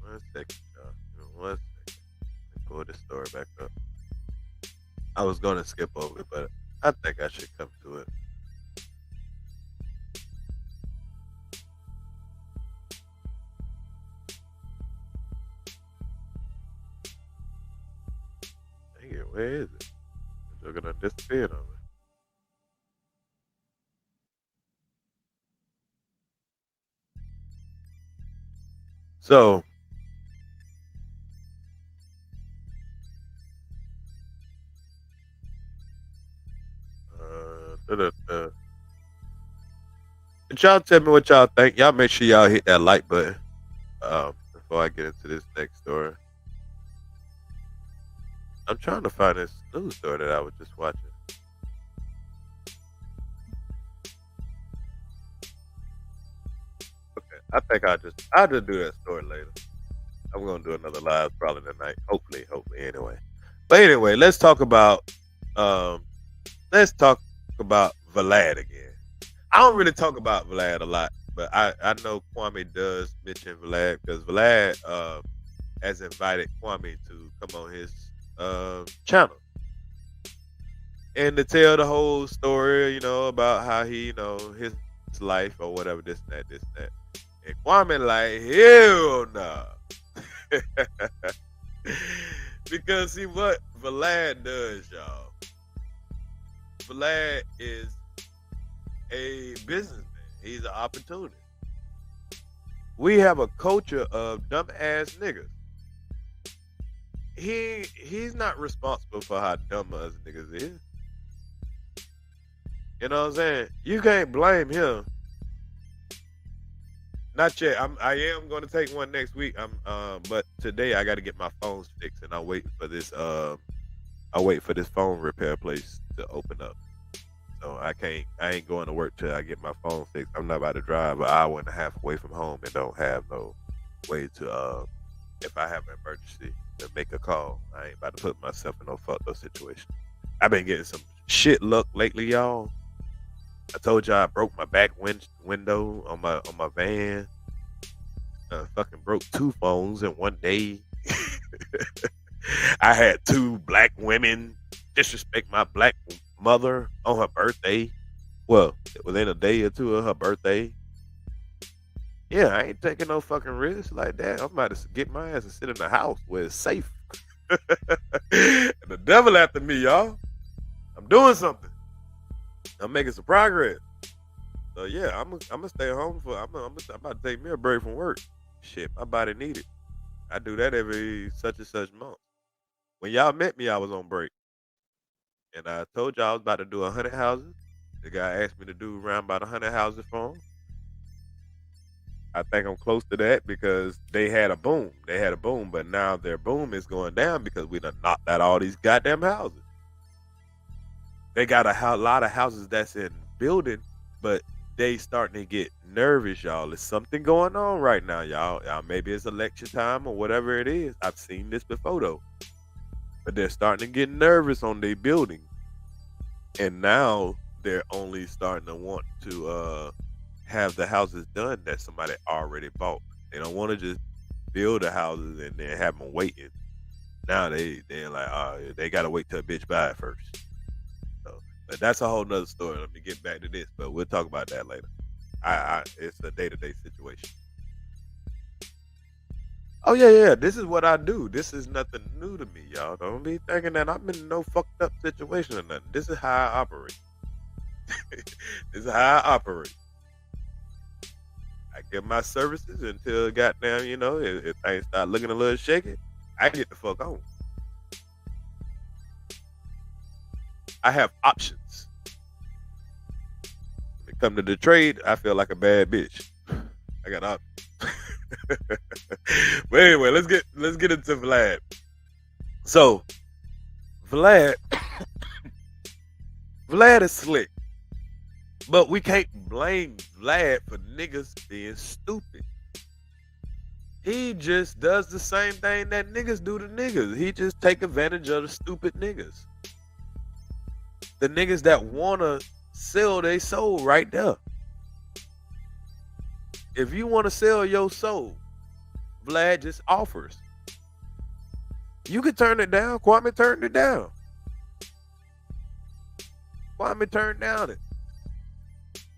One second, y'all. Give me 1 second. Let me pull this story back up. I was gonna skip over it, but I think I should come to it. Dang it, where is it? It's gonna disappear on me. So, But y'all tell me what y'all think. Y'all make sure y'all hit that like button before I get into this next story. I'm trying to find this news story that I was just watching. Okay, I think I'll just do that story later. I'm gonna do another live probably tonight. Hopefully anyway. But anyway, let's talk about Vlad again. I don't really talk about Vlad a lot, but I know Kwame does mention Vlad because Vlad has invited Kwame to come on his channel and to tell the whole story, about how he, his life or whatever, this and that. And Kwame like, hell nah. Because see what Vlad does, y'all. Vlad is a businessman. He's an opportunist. We have a culture of dumbass niggas. He's not responsible for how dumb us niggas is. You know what I'm saying? You can't blame him. Not yet. I am going to take one next week. But today I got to get my phones fixed, and I'll wait for this. I'll wait for this phone repair place to open up. So I ain't going to work till I get my phone fixed. I'm not about to drive an hour and a half away from home and don't have no way to if I have an emergency to make a call. I ain't about to put myself in no fucked up situation. I've been getting some shit luck lately, y'all. I told y'all I broke my back window on my van. Fucking broke 2 phones in one day. I had 2 black women disrespect my black mother on her birthday. Well, within a day or 2 of her birthday. Yeah, I ain't taking no fucking risks like that. I'm about to get my ass and sit in the house where it's safe. And the devil after me, y'all. I'm doing something. I'm making some progress. So yeah, I'm gonna stay home I'm about to take me a break from work. Shit, my body need it. I do that every such and such month. When y'all met me, I was on break. And I told y'all I was about to do 100 houses. The guy asked me to do around about 100 houses for him. I think I'm close to that because they had a boom. But now their boom is going down because we done knocked out all these goddamn houses. They got a lot of houses that's in building, but they starting to get nervous, y'all. There's something going on right now, y'all. Maybe it's election time or whatever it is. I've seen this before, though. But they're starting to get nervous on their building. And now they're only starting to want to have the houses done that somebody already bought. They don't want to just build the houses and then have them waiting. Now they're like, they got to wait till a bitch buy it first. But that's a whole nother story. Let me get back to this, but we'll talk about that later. It's a day-to-day situation. Oh yeah. This is what I do. This is nothing new to me, y'all. Don't be thinking that I'm in no fucked up situation or nothing. This is how I operate. I give my services until goddamn, if things start looking a little shaky, I get the fuck on. I have options. When it comes to the trade, I feel like a bad bitch. I got options. But anyway, let's get into Vlad. So, Vlad is slick. But we can't blame Vlad for niggas being stupid. He just does the same thing that niggas do to niggas. He just take advantage of the stupid niggas. The niggas that wanna sell their soul right there. If you wanna sell your soul, Vlad just offers. You can turn it down. Kwame turned it down. Kwame turned down it.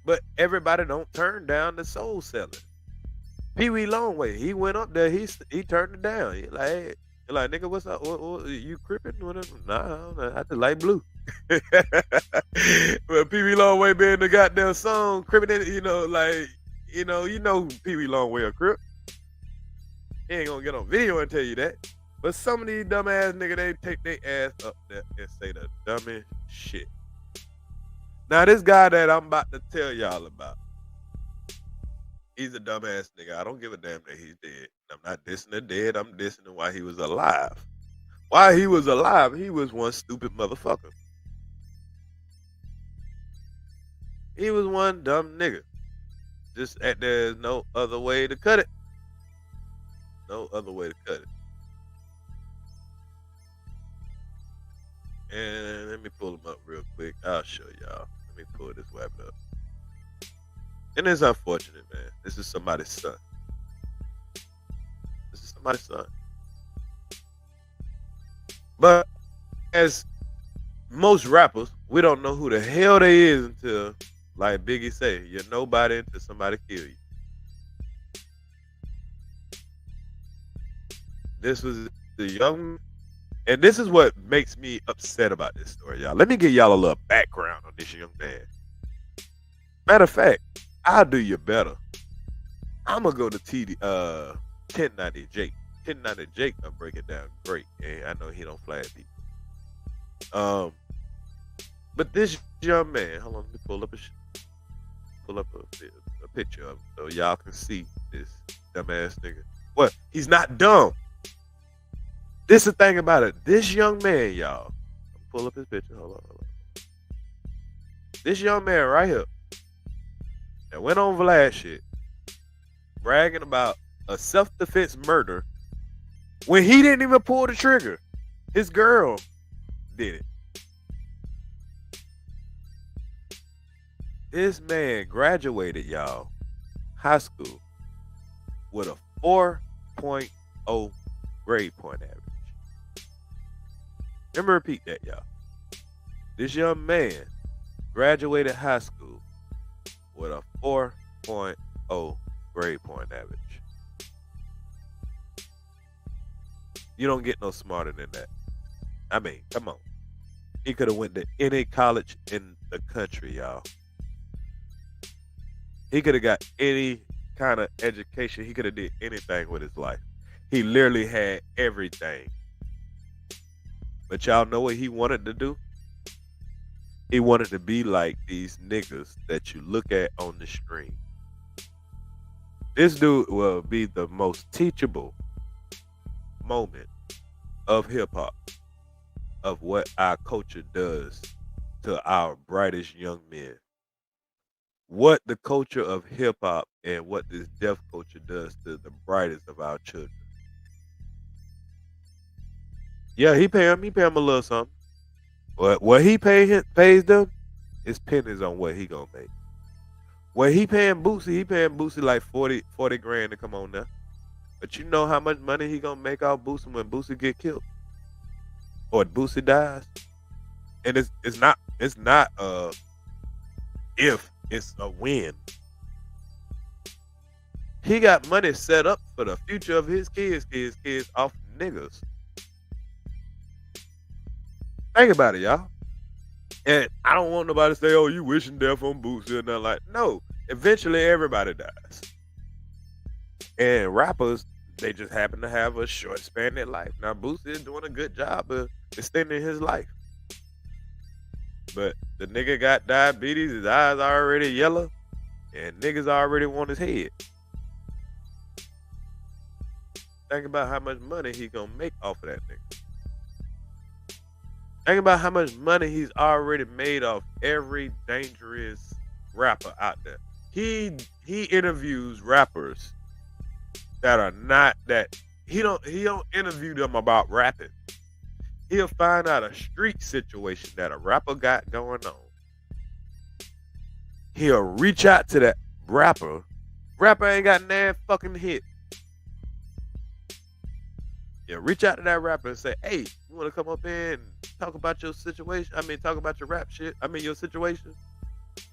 But everybody don't turn down the soul selling. Pee Wee Longway, he went up there, he turned it down. He like, hey, nigga, what's up? What, you crippin'? Nah, I just like blue. But Pee Wee Longway being the goddamn song, crippin', you know Pee Wee Longway a crip. He ain't gonna get on video and tell you that. But some of these dumbass niggas, they take their ass up there and say the dumbest shit. Now, this guy that I'm about to tell y'all about, he's a dumbass nigga. I don't give a damn that he's dead. I'm not dissing the dead. I'm dissing him while he was alive. While he was alive, he was one stupid motherfucker. He was one dumb nigga. Just there's no other way to cut it. No other way to cut it. And let me pull him up real quick. I'll show y'all. Let me pull this web up. And it's unfortunate, man. This is somebody's son. This is somebody's son. But as most rappers, we don't know who the hell they is until, like Biggie say, you're nobody until somebody kill you. This was the young, and this is what makes me upset about this story, y'all. Let me give y'all a little background on this young man. Matter of fact, I'll do you better. I'm gonna go to 1090 Jake. 1090 Jake, I'm breaking down great, and I know he don't flag people. But this young man, hold on, let me pull up a picture of him so y'all can see this dumbass nigga. What? He's not dumb. This is the thing about it. This young man, y'all. Pull up his picture. Hold on. This young man right here that went on Vlad shit, bragging about a self-defense murder when he didn't even pull the trigger. His girl did it. This man graduated, y'all, high school with a 4.0 grade point average. Let me repeat that, y'all. This young man graduated high school with a 4.0 grade point average. You don't get no smarter than that. I mean, come on. He could have went to any college in the country, y'all. He could have got any kind of education. He could have did anything with his life. He literally had everything. But y'all know what he wanted to do? He wanted to be like these niggas that you look at on the screen. This dude will be the most teachable moment of hip-hop, of what our culture does to our brightest young men. What the culture of hip-hop and what this deaf culture does to the brightest of our children. Yeah, he pay him a little something. But what he pays them is pennies on what he gonna make. What he paying Boosie like 40 grand to come on now. But you know how much money he gonna make off Boosie when Boosie get killed? Or Boosie dies? And it's not if, it's a win. He got money set up for the future of his kids off niggas. Think about it, y'all. And I don't want nobody to say, oh, you wishing death on Boosie or nothing like. No, eventually everybody dies. And rappers, they just happen to have a short span in their life. Now, Boosie is doing a good job of extending his life. But the nigga got diabetes, his eyes are already yellow, and niggas already want his head. Think about how much money he gonna make off of that nigga. Think about how much money he's already made off every dangerous rapper out there. He interviews rappers that are not that. He don't interview them about rapping. He'll find out a street situation that a rapper got going on. He'll reach out to that rapper. Rapper ain't got nan fucking hit. Yeah, reach out to that rapper and say, hey, you want to come up in and talk about your situation? Talk about your rap shit. Your situation.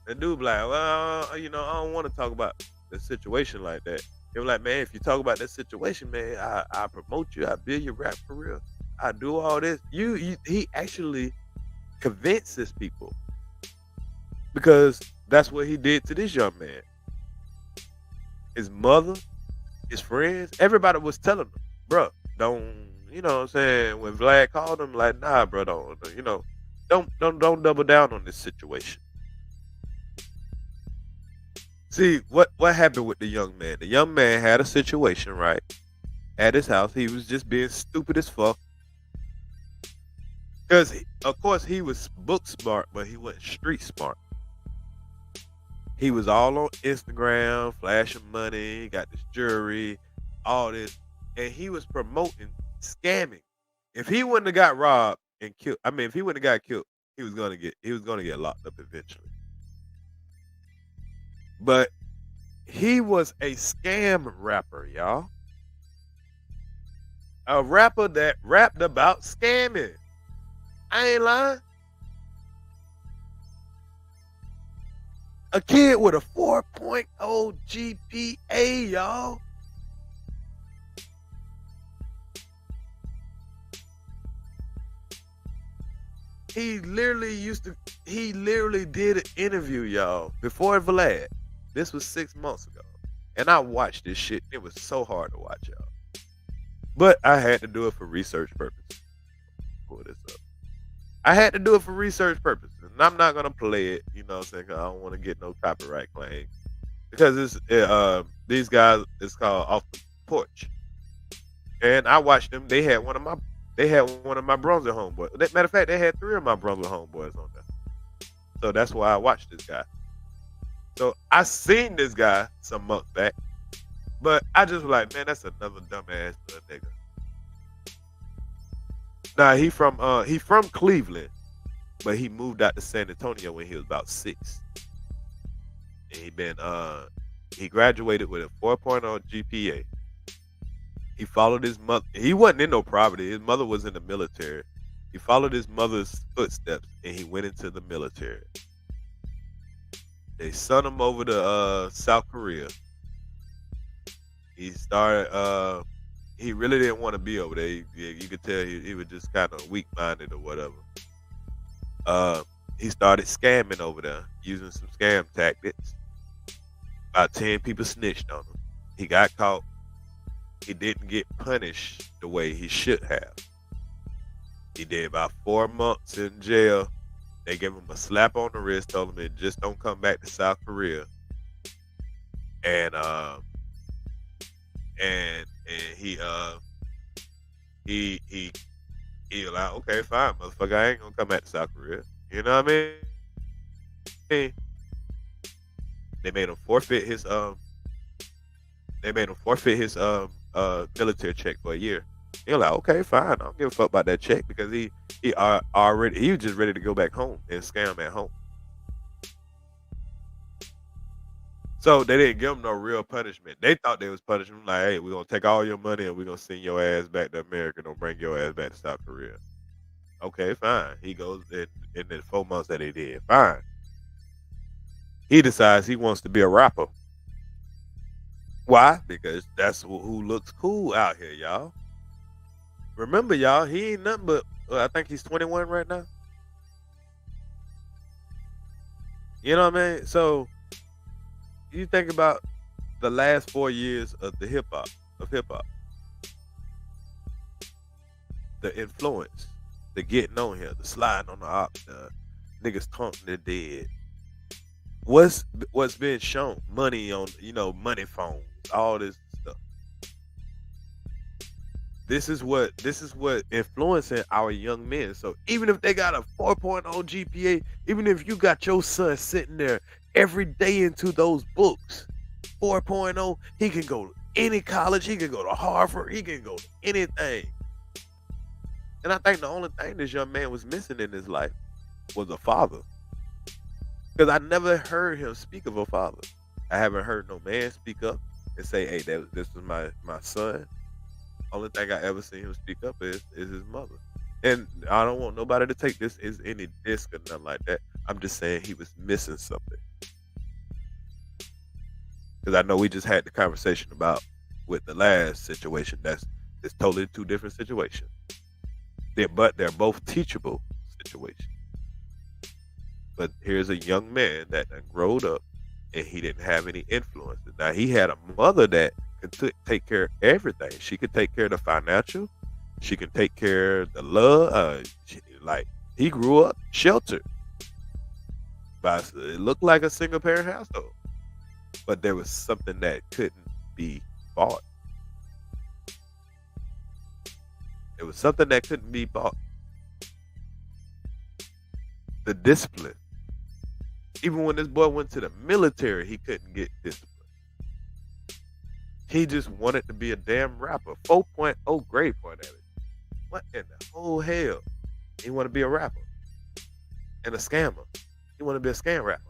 And dude be like, well, I don't want to talk about the situation like that. He was like, man, if you talk about that situation, man, I promote you. I build your rap career. I do all this. He actually convinces people. Because that's what he did to this young man. His mother, his friends, everybody was telling him, bro, don't, you know what I'm saying? When Vlad called him, like, nah, bro, don't double down on this situation. See what happened with the young man? The young man had a situation right at his house. He was just being stupid as fuck. Because of course he was book smart, but he wasn't street smart. He was all on Instagram, flashing money, got this jewelry, all this, and he was promoting scamming. If he wouldn't have got robbed and killed, I mean, if he wouldn't have got killed, he was gonna get locked up eventually. But he was a scam rapper, y'all. A rapper that rapped about scamming. I ain't lying. A kid with a 4.0 GPA, y'all. He literally did an interview, y'all, before Vlad. This was 6 months ago. And I watched this shit. It was so hard to watch, y'all. But I had to do it for research purposes. Pull this up. I had to do it for research purposes. And I'm not gonna play it, you know what I'm saying? 'Cause I don't want to get no copyright claim. Because these guys, it's called Off the Porch. And I watched them. They had one of my Brunswick homeboys. Matter of fact, they had 3 of my Brunswick homeboys on there. So that's why I watched this guy. So I seen this guy some months back, but I just was like, man, that's another dumbass little nigga. Nah, he from Cleveland, but he moved out to San Antonio when he was about 6. And he graduated with a 4.0 GPA. He followed his mother. He wasn't in no poverty. His mother was in the military. He followed his mother's footsteps and he went into the military. They sent him over to South Korea. He started. He really didn't want to be over there. You could tell he was just kind of weak-minded or whatever. He started scamming over there, using some scam tactics. About 10 people snitched on him. He got caught. He didn't get punished the way he should have. He did about 4 months in jail. They gave him a slap on the wrist, told him just don't come back to South Korea. And he was like, okay, fine, motherfucker, I ain't gonna come back to South Korea. You know what I mean? They made him forfeit his military check for a year. He was like, okay, fine, I don't give a fuck about that check, because he was just ready to go back home and scam at home. So they didn't give him no real punishment. They thought they was punishing him like, hey, we're gonna take all your money and we're gonna send your ass back to America. Don't bring your ass back to South Korea. Okay, fine. He goes in the 4 months that he did. Fine. He decides he wants to be a rapper. Why? Because that's who looks cool out here, y'all. Remember, y'all, he ain't nothing but, I think he's 21 right now. You know what I mean? So, you think about the last 4 years of hip hop, the influence, the getting on here, the sliding on the op, the niggas taunting the dead. What's been shown? Money on, money phones, all this stuff. This is what influencing our young men. So even if they got a 4.0 GPA, even if you got your son sitting there every day into those books, 4.0, he can go to any college, he can go to Harvard, he can go to anything. And I think the only thing this young man was missing in his life was a father. Because I never heard him speak of a father. I haven't heard no man speak up and say, hey, this is my son. Only thing I ever seen him speak up is his mother. And I don't want nobody to take this as any diss or nothing like that. I'm just saying he was missing something. Because I know we just had the conversation about with the last situation. It's totally 2 different situations. But they're both teachable situations. But here's a young man that done growed up and he didn't have any influence. Now he had a mother that could take care of everything. She could take care of the financial. She could take care of the love. He grew up sheltered. But it looked like a single parent household. but there was something that couldn't be bought. It was something that couldn't be bought. The discipline. Even when this boy went to the military, he couldn't get discipline. He just wanted to be a damn rapper. 4.0 grade point average. What in the whole hell? He want to be a rapper and a scammer. He want to be a scam rapper.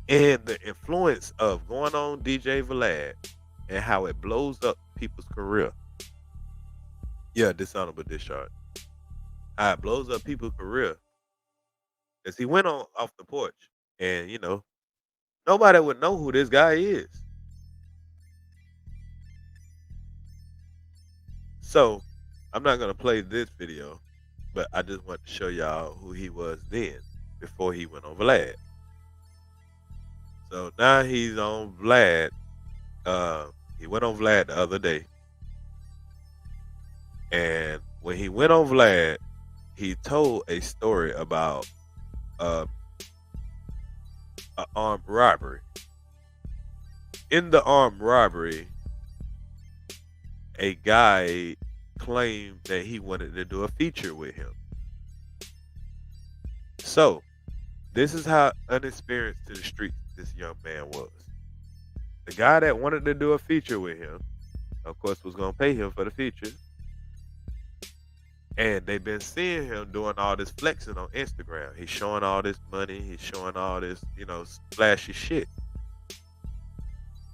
And the influence of going on DJ Vlad and how it blows up people's career. Yeah, dishonorable discharge. How it blows up people's career. Because he went on off the porch and, you know, nobody would know who this guy is. So, I'm not going to play this video, but I just want to show y'all who he was then, before he went on Vlad. So, now he's on Vlad. He went on Vlad the other day. And when he went on Vlad, he told a story about an armed robbery. In the armed robbery, a guy claimed that he wanted to do a feature with him. So, this is how unexperienced to the streets this young man was. The guy that wanted to do a feature with him, of course, was going to pay him for the feature. And they've been seeing him doing all this flexing on Instagram. He's showing all this money. He's showing all this, you know, flashy shit.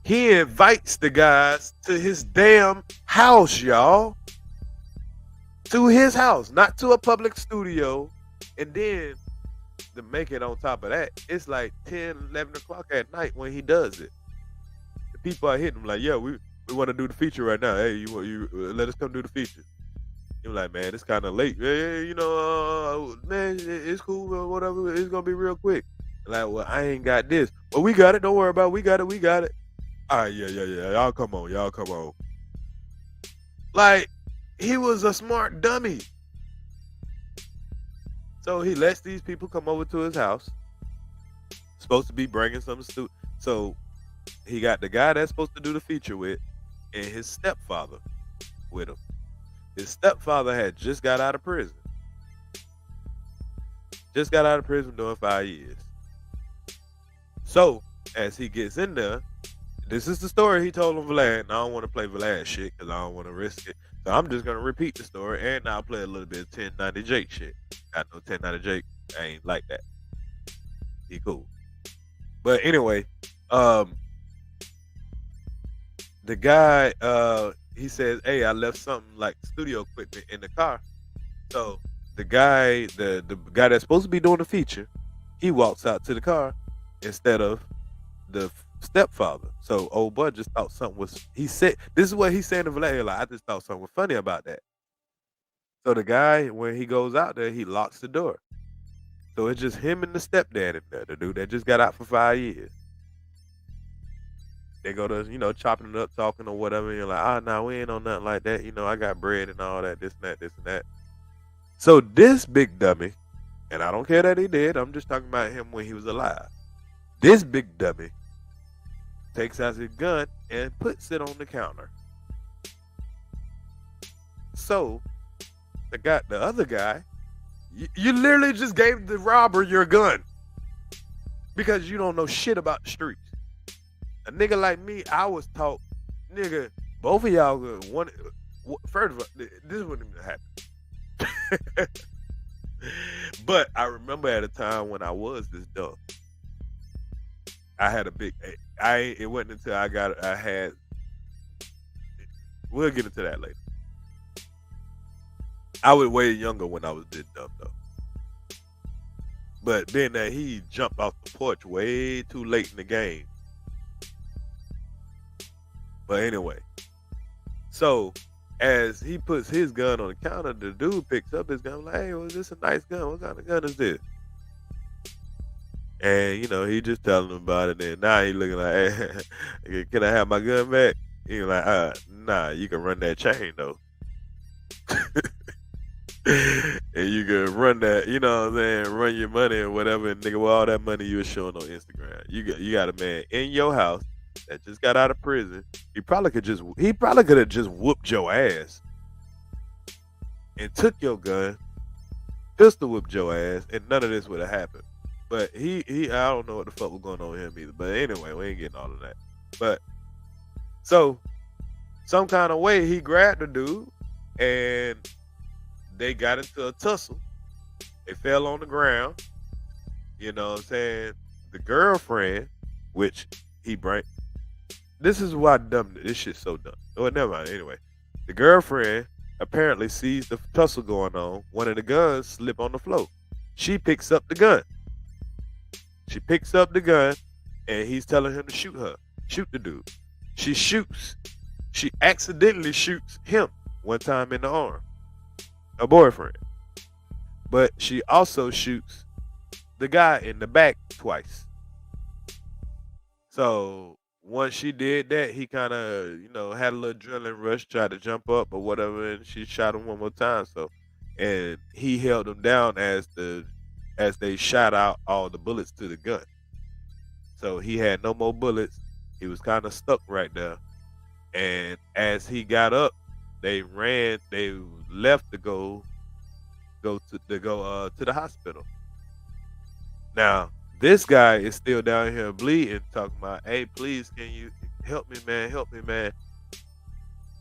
He invites the guys to his damn house, y'all. To his house, not to a public studio. And then, to make it on top of that, it's like 10, 11 o'clock at night when he does it. The people are hitting him like, yeah, we want to do the feature right now. Hey, you let us come do the feature. You're like, man, it's kind of late. Yeah, you know, man, it's cool, whatever. It's going to be real quick. Like, well, I ain't got this. Well, we got it. Don't worry about it. We got it. All right, yeah. Y'all come on. Like, he was a smart dummy. So he lets these people come over to his house. Supposed to be bringing some student. So he got the guy that's supposed to do the feature with and his stepfather with him. His stepfather had just got out of prison. Just got out of prison doing 5 years. So, as he gets in there, this is the story he told him Vlad. And I don't want to play Vlad shit because I don't want to risk it. So I'm just going to repeat the story and I'll play a little bit of 1090 Jake shit. I know 1090 Jake, I ain't like that. He cool. But anyway, the guy, he says, hey, I left something like studio equipment in the car. So the guy, the guy that's supposed to be doing the feature, he walks out to the car instead of the stepfather. So old bud just thought something was, he said, this is what he's saying to Vlad, like, I just thought something was funny about that. So the guy, when he goes out there, he locks the door. So it's just him and the stepdad in there, the dude that just got out for 5 years. They go to, you know, chopping it up, talking or whatever. And you're like, no, we ain't on nothing like that. You know, I got bread and all that, this and that. So this big dummy, and I don't care that he did, I'm just talking about him when he was alive. This big dummy takes out his gun and puts it on the counter. So the other guy, you literally just gave the robber your gun because you don't know shit about the streets. A nigga like me, I was taught, nigga, both of y'all one. First of all, this wouldn't even happen. But I remember at a time when I was this dumb, I had a big. It wasn't until I had. We'll get into that later. I was way younger when I was this dumb though. But being that he jumped off the porch way too late in the game. But anyway, so as he puts his gun on the counter, the dude picks up his gun, like, hey, well, this a nice gun. What kind of gun is this? And, you know, he just telling him about it. And now he looking like, hey, can I have my gun back? He's like, nah, you can run that chain, though. And you can run that, you know what I'm saying, run your money or whatever, and nigga, with all that money you was showing on Instagram. You got a man in your house that just got out of prison. He probably could have just whooped your ass and took your gun, pistol whipped your ass, and none of this would have happened. But he I don't know what the fuck was going on with him either. But anyway, we ain't getting all of that. But so some kind of way he grabbed the dude and they got into a tussle. They fell on the ground. You know what I'm saying? The girlfriend, which he brought. This is why this shit's so dumb. Oh, never mind. Anyway, the girlfriend apparently sees the tussle going on. One of the guns slip on the floor. She picks up the gun. And he's telling him to shoot her. Shoot the dude. She shoots. She accidentally shoots him one time in the arm. Her boyfriend. But she also shoots the guy in the back twice. So once she did that, he kind of, had a little adrenaline rush, tried to jump up or whatever, and she shot him one more time. So, and he held him down as they shot out all the bullets to the gun. So he had no more bullets. He was kind of stuck right there. And as he got up, they left to go to the hospital. Now, this guy is still down here bleeding, talking about, hey, please, can you help me, man? Help me, man.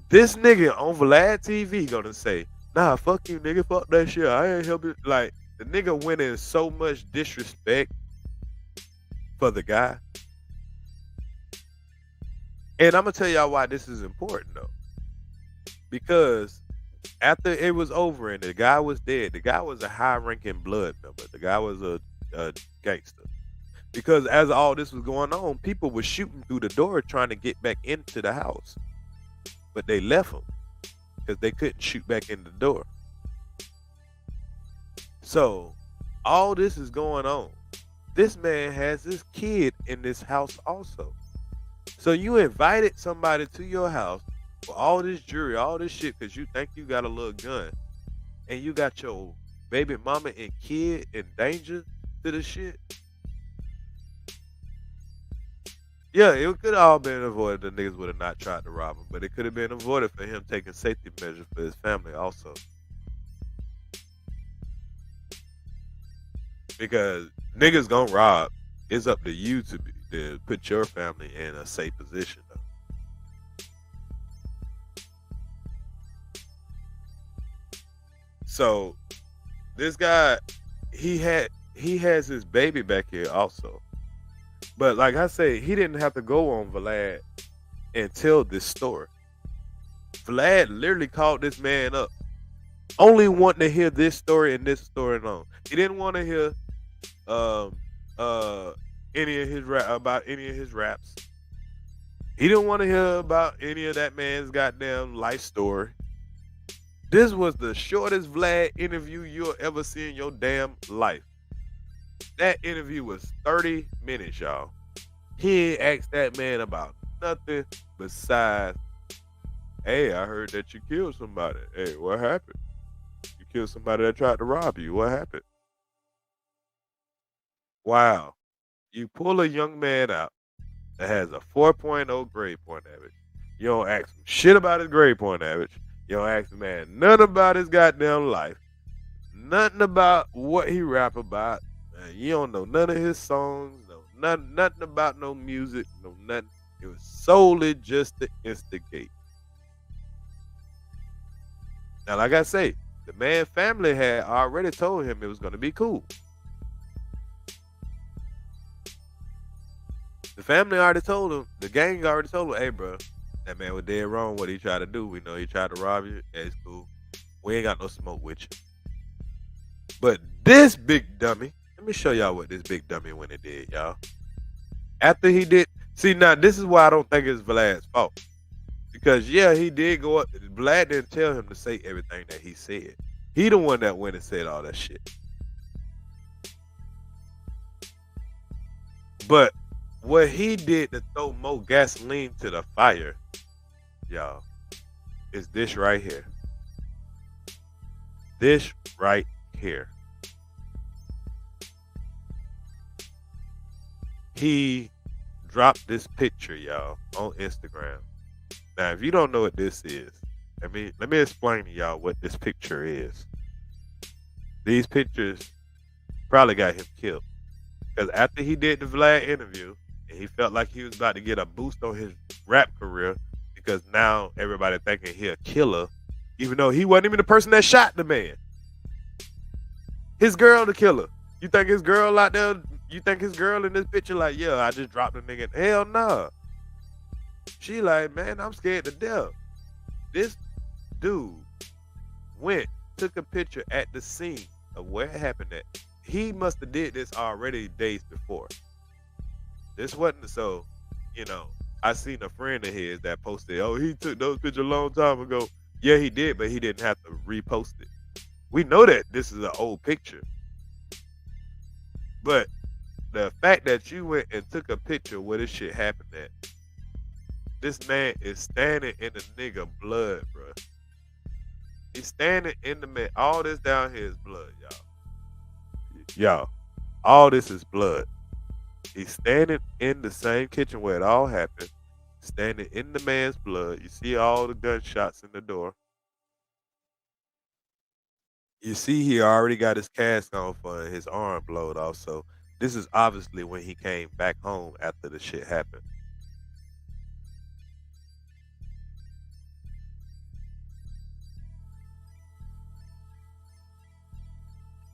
This nigga on Vlad TV gonna say, nah, fuck you, nigga. Fuck that shit. I ain't help you. Like, the nigga went in so much disrespect for the guy. And I'm gonna tell y'all why this is important, though. Because after it was over and the guy was dead, the guy was a high-ranking blood member. The guy was a gangster. Because as all this was going on, people were shooting through the door trying to get back into the house. But they left them because they couldn't shoot back in the door. So all this is going on. This man has this kid in this house also. So you invited somebody to your house for all this jewelry, all this shit, because you think you got a little gun, and you got your baby mama and kid in danger to the shit. Yeah, it could have all been avoided. The niggas would have not tried to rob him, but it could have been avoided for him taking safety measures for his family also. Because niggas gonna rob. It's up to you to put your family in a safe position, though. So this guy, he has his baby back here also. But like I say, he didn't have to go on Vlad and tell this story. Vlad literally called this man up, only wanting to hear this story and this story alone. He didn't want to hear any of his raps. He didn't want to hear about any of that man's goddamn life story. This was the shortest Vlad interview you'll ever see in your damn life. That interview was 30 minutes, y'all. He ain't asked that man about nothing besides, hey, I heard that you killed somebody. Hey, what happened? You killed somebody that tried to rob you. What happened? Wow. You pull a young man out that has a 4.0 grade point average. You don't ask him shit about his grade point average. You don't ask the man nothing about his goddamn life. Nothing about what he rap about. You don't know none of his songs. No, nothing about no music. No, nothing. It was solely just to instigate. Now, like I say, the man's family had already told him it was going to be cool. The family already told him, the gang already told him, hey, bro, that man was dead wrong what he tried to do. We know he tried to rob you. Yeah, it's cool. We ain't got no smoke with you. But this big dummy, let me show y'all what this big dummy went and did, y'all. After he did, see, now this is why I don't think it's Vlad's fault. Because, yeah, he did go up. Vlad didn't tell him to say everything that he said. He the one that went and said all that shit. But what he did to throw more gasoline to the fire, y'all, is this right here. this right here. He dropped this picture, y'all, on Instagram. Now, if you don't know what this is, let me explain to y'all what this picture is. These pictures probably got him killed. Because after he did the Vlad interview, and he felt like he was about to get a boost on his rap career, because now everybody thinking he a killer, even though he wasn't even the person that shot the man. His girl the killer. You think his girl out there, you think his girl in this picture like, yeah, I just dropped a nigga. Hell nah. She like, man, I'm scared to death. This dude took a picture at the scene of where it happened at. He must have did this already days before. This wasn't so, I seen a friend of his that posted, oh, he took those pictures a long time ago. Yeah, he did, but he didn't have to repost it. We know that this is an old picture. But the fact that you went and took a picture where this shit happened at, this man is standing in the nigga blood, bro. He's standing in the man. All this down here is blood, y'all. Y'all, all this is blood. He's standing in the same kitchen where it all happened, standing in the man's blood. You see all the gunshots in the door. You see he already got his cast on for his arm blowed off. So this is obviously when he came back home after the shit happened.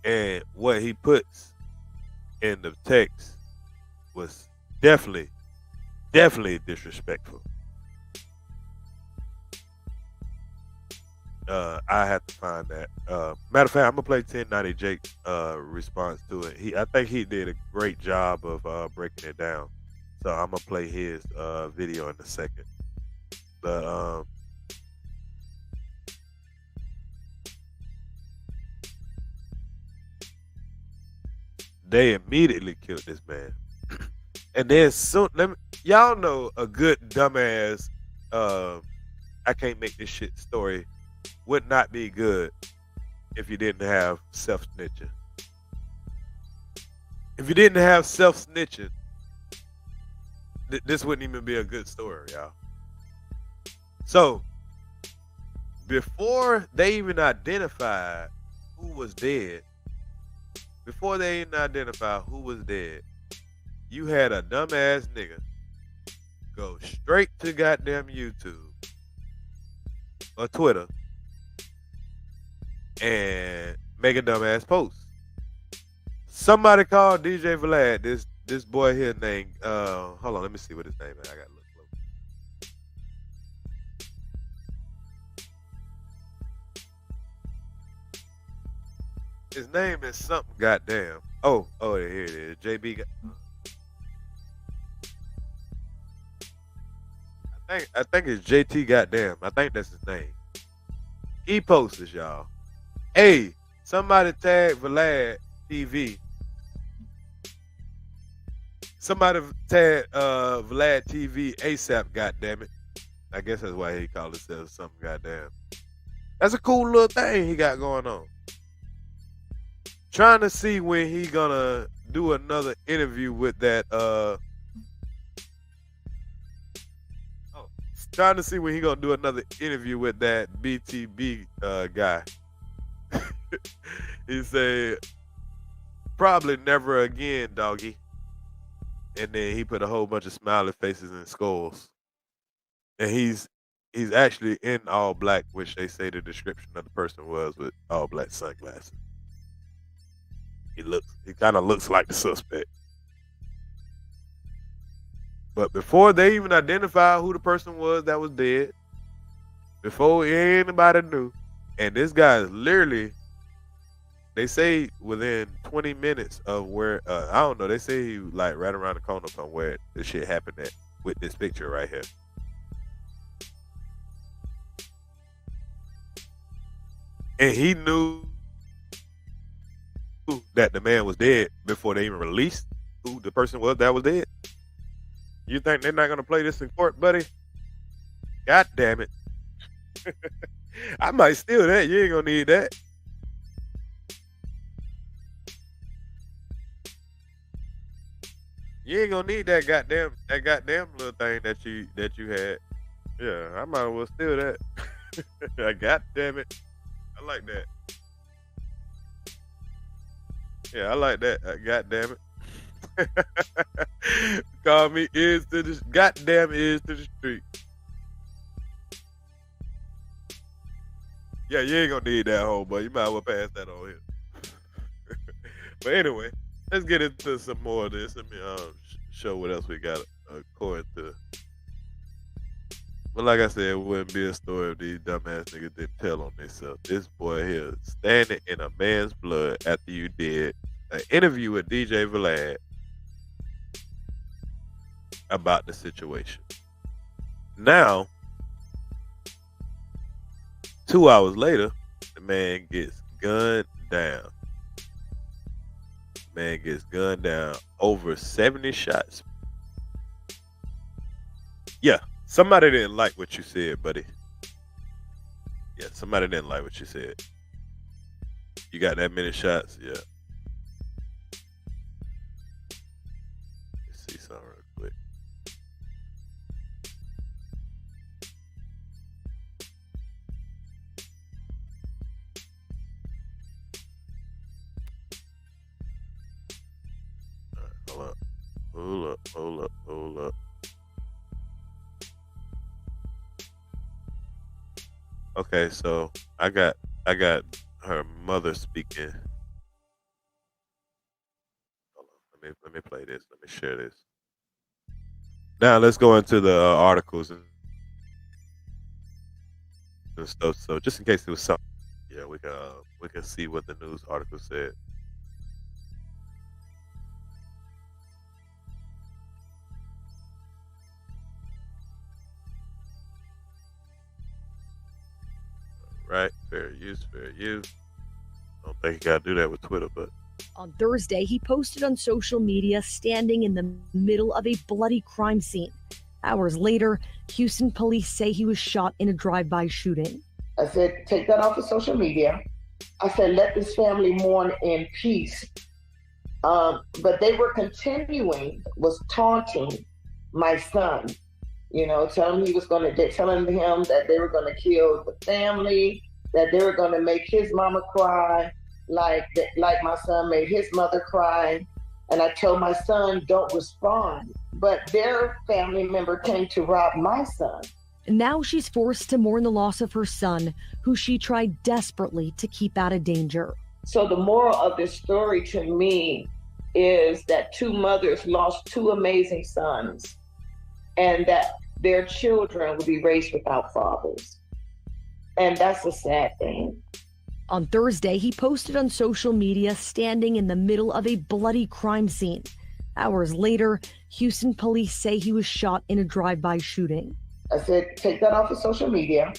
And what he puts in the text was definitely disrespectful. I have to find that. Matter of fact, I'm gonna play 1090 Jake's response to it. I think he did a great job of breaking it down. So I'm gonna play his video in a second. But they immediately killed this man. And then soon, y'all know a good dumbass, I can't make this shit story would not be good if you didn't have self-snitching. If you didn't have self-snitching, this wouldn't even be a good story, y'all. So, before they even identified who was dead, you had a dumbass nigga go straight to goddamn YouTube or Twitter and make a dumbass post. Somebody called DJ Vlad, this boy here named, hold on, let me see what his name is. I gotta look close. His name is something goddamn. Oh, here it is. JB. I think it's JT goddamn. I think that's his name. He posts this, y'all. Hey, somebody tag Vlad TV. Somebody tag Vlad TV ASAP, goddammit. I guess that's why he called himself something goddamn. That's a cool little thing he got going on. Trying to see when he gonna do another interview with that trying to see when he gonna do another interview with that BTB guy. He said, probably never again, doggy. And then he put a whole bunch of smiley faces and skulls. And he's actually in all black, which they say the description of the person was with all black sunglasses. He kind of looks like the suspect. But before they even identified who the person was that was dead, before anybody knew, and this guy is literally, they say within 20 minutes of where, I don't know, they say he like right around the corner from where this shit happened at, with this picture right here. And he knew that the man was dead before they even released who the person was that was dead. You think they're not gonna play this in court, buddy? God damn it. I might steal that. You ain't gonna need that. You ain't gonna need that goddamn little thing that you had. Yeah, I might as well steal that. God damn it. I like that. Yeah, I like that. God damn it. Call me ears to the goddamn ears to the street. Yeah, you ain't gonna need that home, but you might as well pass that on here. But anyway, let's get into some more of this. Let me show what else we got according to. But like I said, it wouldn't be a story if these dumbass niggas didn't tell on themselves. This boy here standing in a man's blood after you did an interview with DJ Vlad about the situation. Now, 2 hours later, the man gets gunned down. Man gets gunned down, over 70 shots. Yeah, somebody didn't like what you said, buddy. Yeah, somebody didn't like what you said. You got that many shots? Yeah. Let's see something real quick. All right, hold up. Okay, so I got her mother speaking. Hold on, let me play this. Let me share this. Now let's go into the articles and stuff. So just in case it was something, yeah, we can see what the news article said. Right, fair use. I don't think you gotta do that with Twitter, but on Thursday, he posted on social media standing in the middle of a bloody crime scene. Hours later, Houston police say he was shot in a drive-by shooting. I said, take that off of social media. I said, let this family mourn in peace. But they were was taunting my son. You know, telling him that they were going to kill the family, that they were going to make his mama cry, like my son made his mother cry. And I told my son, don't respond. But their family member came to rob my son. Now she's forced to mourn the loss of her son, who she tried desperately to keep out of danger. So the moral of this story to me is that two mothers lost two amazing sons, and that their children will be raised without fathers. And that's a sad thing. On Thursday, he posted on social media standing in the middle of a bloody crime scene. Hours later, Houston police say he was shot in a drive-by shooting. I said, take that off of social media.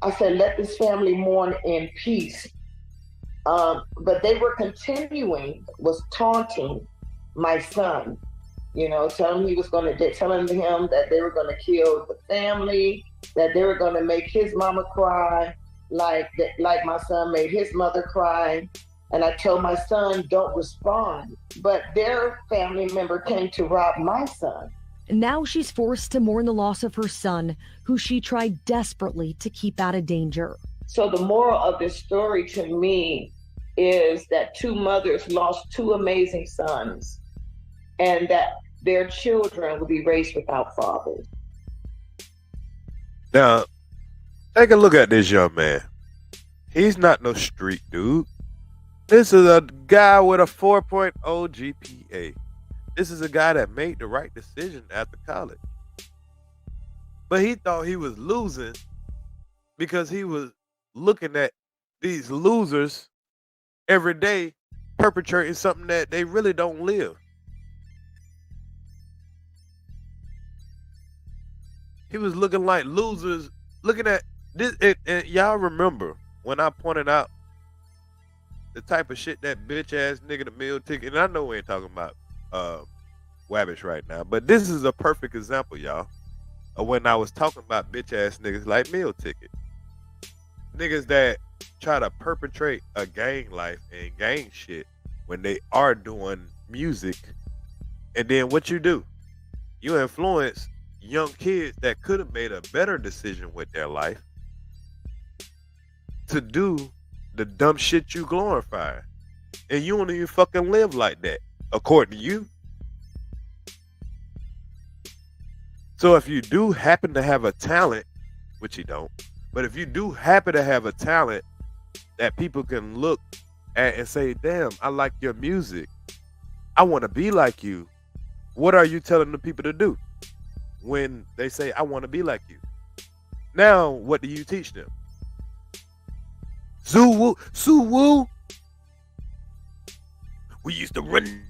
I said, let this family mourn in peace. But they were was taunting my son. You know, telling him that they were going to kill the family, that they were going to make his mama cry, like my son made his mother cry. And I told my son, don't respond. But their family member came to rob my son. Now she's forced to mourn the loss of her son, who she tried desperately to keep out of danger. So the moral of this story to me is that two mothers lost two amazing sons, and that their children will be raised without fathers. Now, take a look at this young man. He's not no street dude. This is a guy with a 4.0 GPA. This is a guy that made the right decision after college. But he thought he was losing because he was looking at these losers every day perpetrating something that they really don't live. He was looking like losers, looking at this. And y'all remember when I pointed out the type of shit that bitch ass nigga the meal ticket. And I know we ain't talking about Wabish right now, but this is a perfect example, y'all, of when I was talking about bitch ass niggas like meal ticket. Niggas that try to perpetrate a gang life and gang shit when they are doing music And then what you do? You influence young kids that could have made a better decision with their life to do the dumb shit you glorify. And you don't even fucking live like that, according to you. So if you do happen to have a talent, which you don't, but if you do happen to have a talent that people can look at and say, damn, I like your music, I want to be like you, what are you telling the people to do when they say, I want to be like you? Now, what do you teach them? Sue Woo. We used to run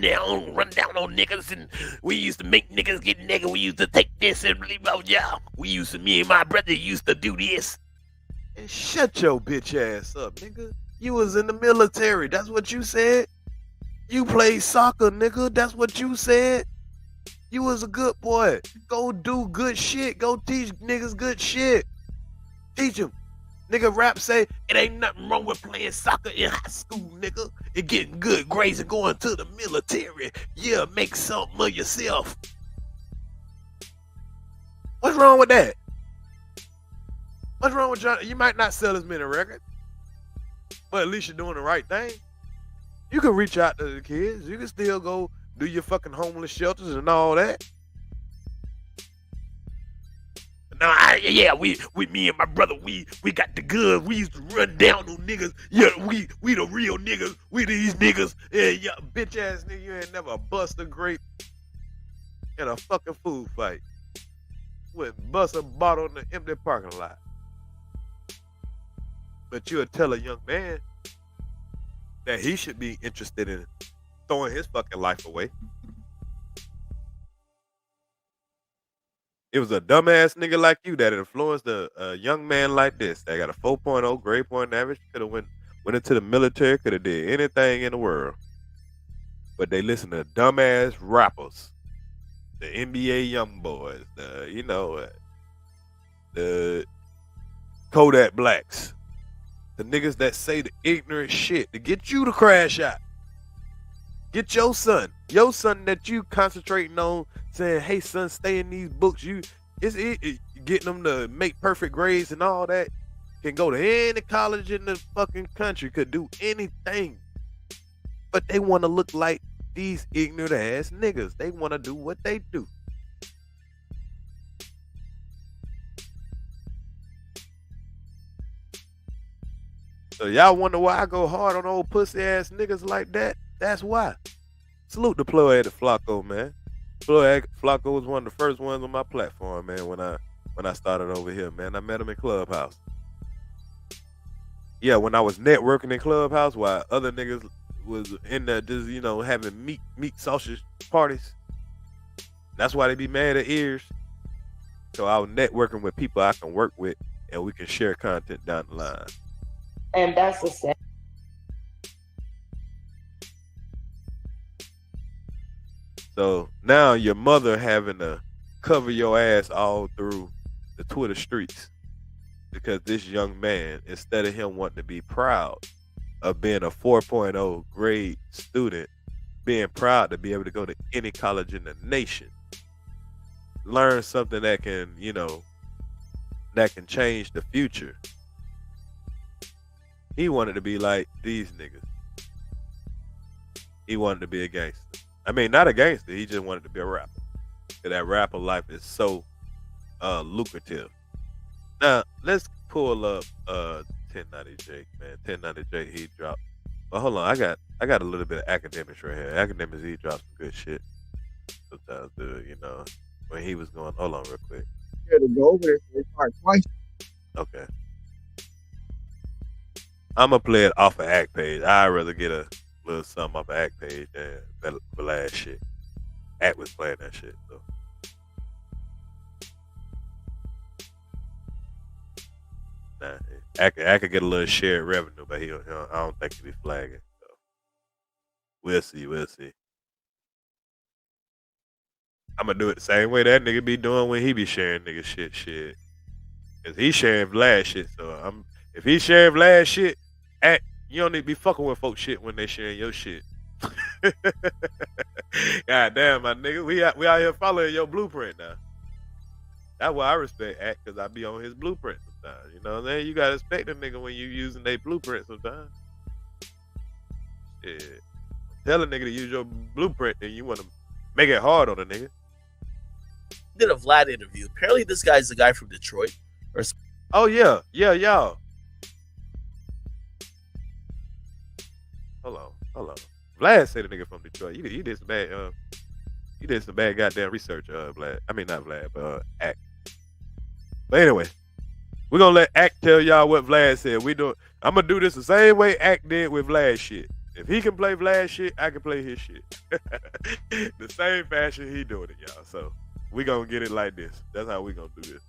down on niggas, and we used to make niggas get nigga. We used to take this and leave out y'all. Me and my brother used to do this. And shut your bitch ass up, nigga. You was in the military. That's what you said. You played soccer, nigga. That's what you said. You was a good boy. Go do good shit. Go teach niggas good shit. Teach them. Nigga rap say, it ain't nothing wrong with playing soccer in high school, nigga. And getting good grades and going to the military. Yeah, make something of yourself. What's wrong with that? What's wrong with John? You might not sell as many records, but at least you're doing the right thing. You can reach out to the kids. You can still go do your fucking homeless shelters and all that. No, me and my brother, we got the guns. We used to run down on niggas. Yeah, we the real niggas. We these niggas. Yeah, bitch ass nigga, you ain't never bust a grape in a fucking food fight. Wouldn't bust a bottle in the empty parking lot. But you'll tell a young man that he should be interested in throwing his fucking life away. It was a dumbass nigga like you that influenced a young man like this that got a 4.0 grade point average, could have went into the military, could have did anything in the world. But they listen to dumbass rappers, the NBA young boys, the Kodak Blacks, the niggas that say the ignorant shit to get you to crash out. Get your son that you concentrating on, saying, hey son, stay in these books. Getting them to make perfect grades and all that. Can go to any college in the fucking country, could do anything. But they want to look like these ignorant ass niggas. They want to do what they do. So y'all wonder why I go hard on old pussy ass niggas like that? That's why. Salute the Floyd at Flacco, man. Floyd Flacco was one of the first ones on my platform, man, when I started over here, man. I met him in Clubhouse. Yeah, when I was networking in Clubhouse while other niggas was in there just, having meat sausage parties. That's why they be mad at ears. So I was networking with people I can work with and we can share content down the line. And that's the same. So now your mother having to cover your ass all through the Twitter streets because this young man, instead of him wanting to be proud of being a 4.0 grade student, being proud to be able to go to any college in the nation, learn something that can, that can change the future. He wanted to be like these niggas. He wanted to be a gangster. I mean, not a gangster. He just wanted to be a rapper. Because that rapper life is so lucrative. Now, let's pull up 1090 Jake, man. 1090 Jake, he dropped. But hold on, I got a little bit of academics right here. Academics, he dropped some good shit. Sometimes, when he was going, hold on real quick. Yeah, to go over there, they start twice. Okay. I'm going to play it off of Act Page. I'd rather get a little something off of Act Page than the last shit. Act was playing that shit, so. Nah, I could get a little shared revenue, but I don't think he'll be flagging. So. We'll see. I'm gonna do it the same way that nigga be doing when he be sharing nigga shit. Cause he sharing Vlad shit, so if he sharing Vlad shit, you don't need to be fucking with folks shit when they sharing your shit. God damn, my nigga, we out here following your blueprint now. That's why I respect Act, because I be on his blueprint sometimes. You know what I'm saying? You gotta respect a nigga when you using their blueprint sometimes. Yeah. Tell a nigga to use your blueprint, then you want to make it hard on a nigga. Did a Vlad interview. Apparently, this guy's the guy from Detroit. Oh yeah, y'all. Hold on. Vlad said the nigga from Detroit. You did some bad. You did some bad goddamn research, Vlad. I mean not Vlad, but Act. But anyway, we're gonna let Act tell y'all what Vlad said. I'm gonna do this the same way Act did with Vlad shit. If he can play Vlad shit, I can play his shit. The same fashion he doing it, y'all. So we gonna get it like this. That's how we gonna do this.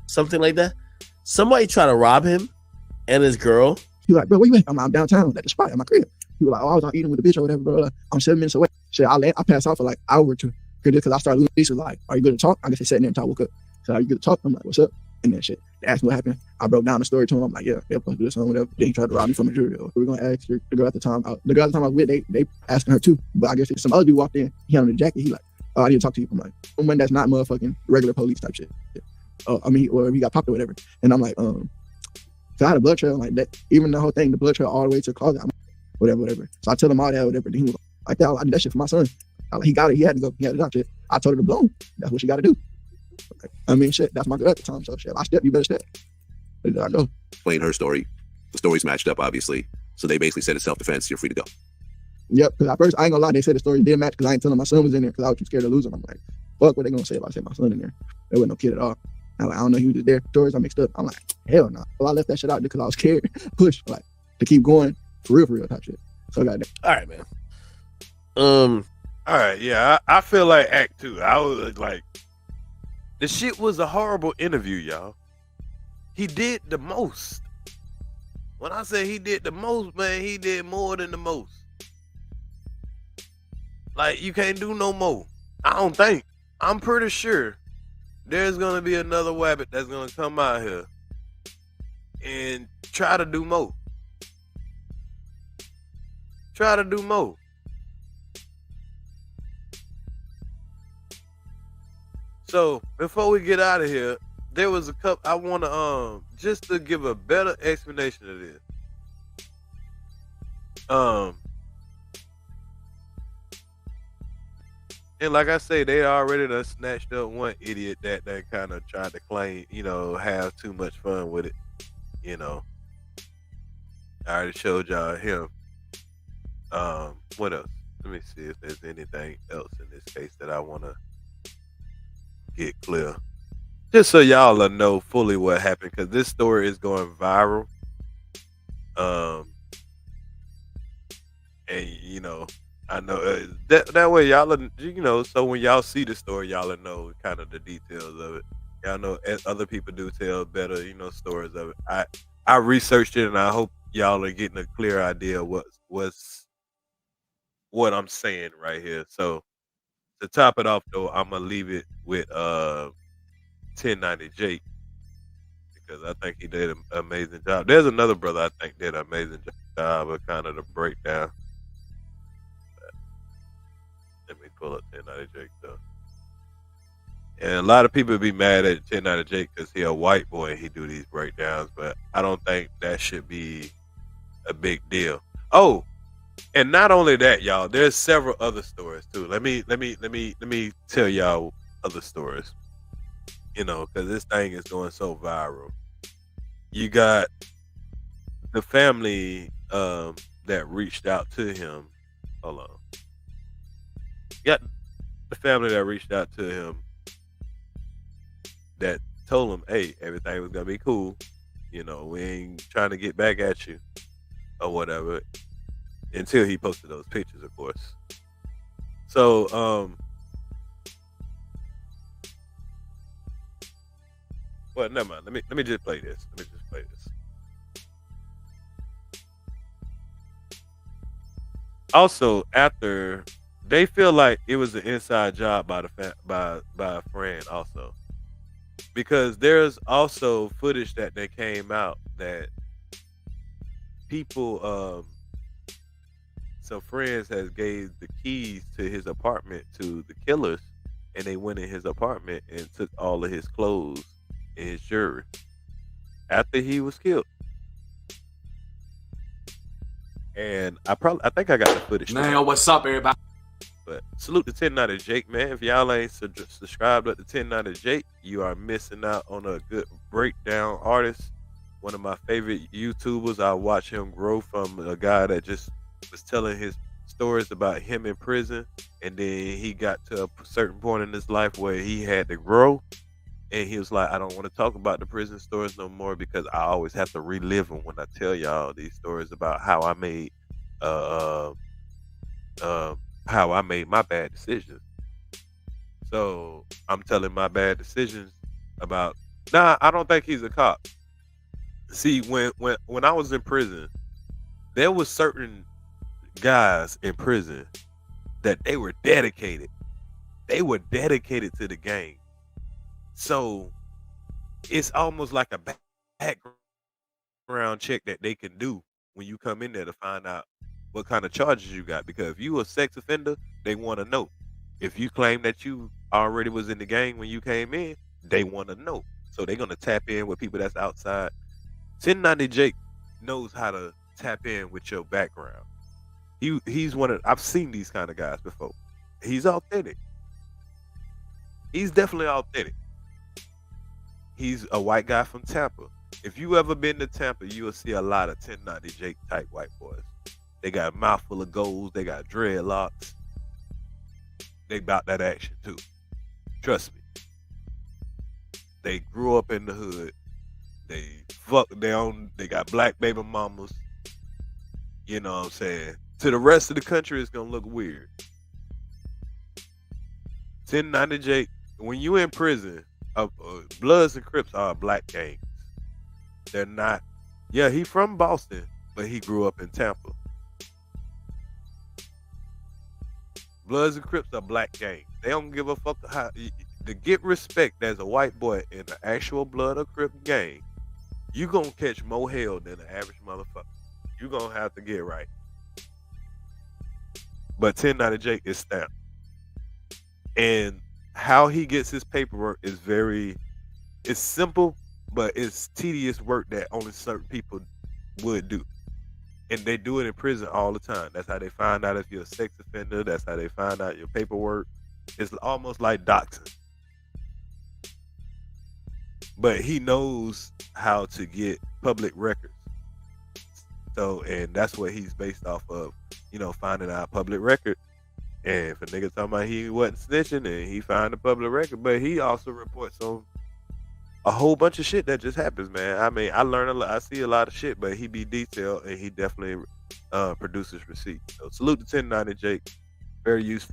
Something like that. Somebody tried to rob him and his girl. He was like, bro, where you at? I'm downtown at the spot at my crib. He was like, oh, I was out eating with a bitch or whatever, bro. I'm 7 minutes away. Shit, I passed out for like an hour or two. Because I started losing peace. Was like, are you good to talk? I guess they sat there until I woke up. So, are you good to talk? I'm like, what's up? And then shit. They asked me what happened. I broke down the story to him. I'm like, yeah, supposed to do this or whatever. Then he tried to rob me from a jury. We were gonna ask the girl at the time. The girl at the time I was with, they asking her too. But I guess some other dude walked in. He had on the jacket. He like, oh, I need to talk to you. I'm like, when that's not motherfucking regular police type shit. I mean, or he got popped or whatever. And I'm like, so I had a blood trail like that. Even the whole thing, the blood trail all the way to the closet. I'm like, whatever. So I tell him all that, whatever. Then he was like, that, I did that shit for my son. He got it. He had to go. He had to doctor it. I told her to blow him. That's what she got to do. I mean, shit. That's my girl at the time. So shit, if I step, you better step. There I go. Explain her story. The stories matched up, obviously. So they basically said it's self-defense. You're free to go. Yep. Because at first, I ain't gonna lie. They said the story did match because I ain't telling my son was in there because I was too scared to lose him. I'm like, fuck, what they gonna say if I said my son in there? There wasn't no kid at all. I'm like, I don't know. He was just there. Stories I mixed up. I'm like, hell no. Well, I left that shit out because I was scared. Push like to keep going for real type shit. So I got that. All right, man. All right, yeah, I feel like Act 2. I was like, the shit was a horrible interview, y'all. He did the most. When I say he did the most, man, he did more than the most. Like, you can't do no more. I don't think. I'm pretty sure there's going to be another Wabbit that's going to come out here and try to do more. Try to do more. So before we get out of here, there was a couple. I want to just to give a better explanation of this. And like I say, they already done snatched up one idiot that kind of tried to claim, have too much fun with it. I already showed y'all him. What else? Let me see if there's anything else in this case that I want to get clear, just so y'all will know fully what happened, because this story is going viral. And I know that way y'all, so when y'all see the story, y'all will know kind of the details of it. Y'all know as other people do tell better, stories of it. I researched it, and I hope y'all are getting a clear idea of what I'm saying right here. So to top it off, though, I'm gonna leave it with 1090 Jake, because I think he did an amazing job. There's another brother I think did an amazing job of kind of the breakdown. Let me pull up 1090 Jake though. And a lot of people be mad at 1090 Jake because he a white boy and he do these breakdowns, but I don't think that should be a big deal. Oh, and not only that, y'all, there's several other stories too. Let me tell y'all other stories. Because this thing is going so viral. You got the family that reached out to him. Hold on. You got the family that reached out to him that told him, hey, everything was gonna be cool. We ain't trying to get back at you or whatever. Until he posted those pictures, of course. So, well, never mind. Let me just play this. Also, after they feel like it was an inside job by a friend, also, because there's also footage that came out that people some friends has gave the keys to his apartment to the killers, and they went in his apartment and took all of his clothes and his jewelry after he was killed. And I think I got the footage. Man, what's up, everybody? But salute to 1090 Jake, man. If y'all ain't subscribed to 1090 Jake, you are missing out on a good breakdown artist. One of my favorite YouTubers. I watch him grow from a guy that just was telling his stories about him in prison, and then he got to a certain point in his life where he had to grow, and he was like, I don't want to talk about the prison stories no more because I always have to relive them when I tell y'all these stories about how I made my bad decisions. So I'm telling my bad decisions about. Nah, I don't think he's a cop. See, when I was in prison, there was certain guys in prison that they were dedicated. They were dedicated to the gang. So it's almost like a background check that they can do when you come in there to find out what kind of charges you got. Because if you a sex offender, they want to know. If you claim that you already was in the gang when you came in, they want to know. So they're gonna tap in with people that's outside. 1090 Jake knows how to tap in with your background. He's one of, I've seen these kind of guys before. He's authentic. He's definitely authentic. He's a white guy from Tampa. If you ever been to Tampa, you will see a lot of 1090 Jake type white boys. They got a mouthful of goals. They got dreadlocks. They about that action too. Trust me. They grew up in the hood. They got black baby mamas. You know what I'm saying? To the rest of the country, it's gonna look weird. 1090 Jake, when you in prison, Bloods and Crips are black gangs. They're not. Yeah, he from Boston, but he grew up in Tampa. Bloods and Crips are black gangs. They don't give a fuck how to get respect as a white boy in the actual Blood or Crip gang. You gonna catch more hell than the average motherfucker. You gonna have to get right. But 1090 Jake is stamped. And how he gets his paperwork is it's simple, but it's tedious work that only certain people would do. And they do it in prison all the time. That's how they find out if you're a sex offender. That's how they find out your paperwork. It's almost like doxing. But he knows how to get public records. So, and that's what he's based off of, finding out public record. And if a nigga talking about he wasn't snitching and he found a public record, but he also reports on a whole bunch of shit that just happens, man. I mean, I learn a lot, I see a lot of shit, but he be detailed and he definitely produces receipts. So salute to 1090 Jake. Fair use.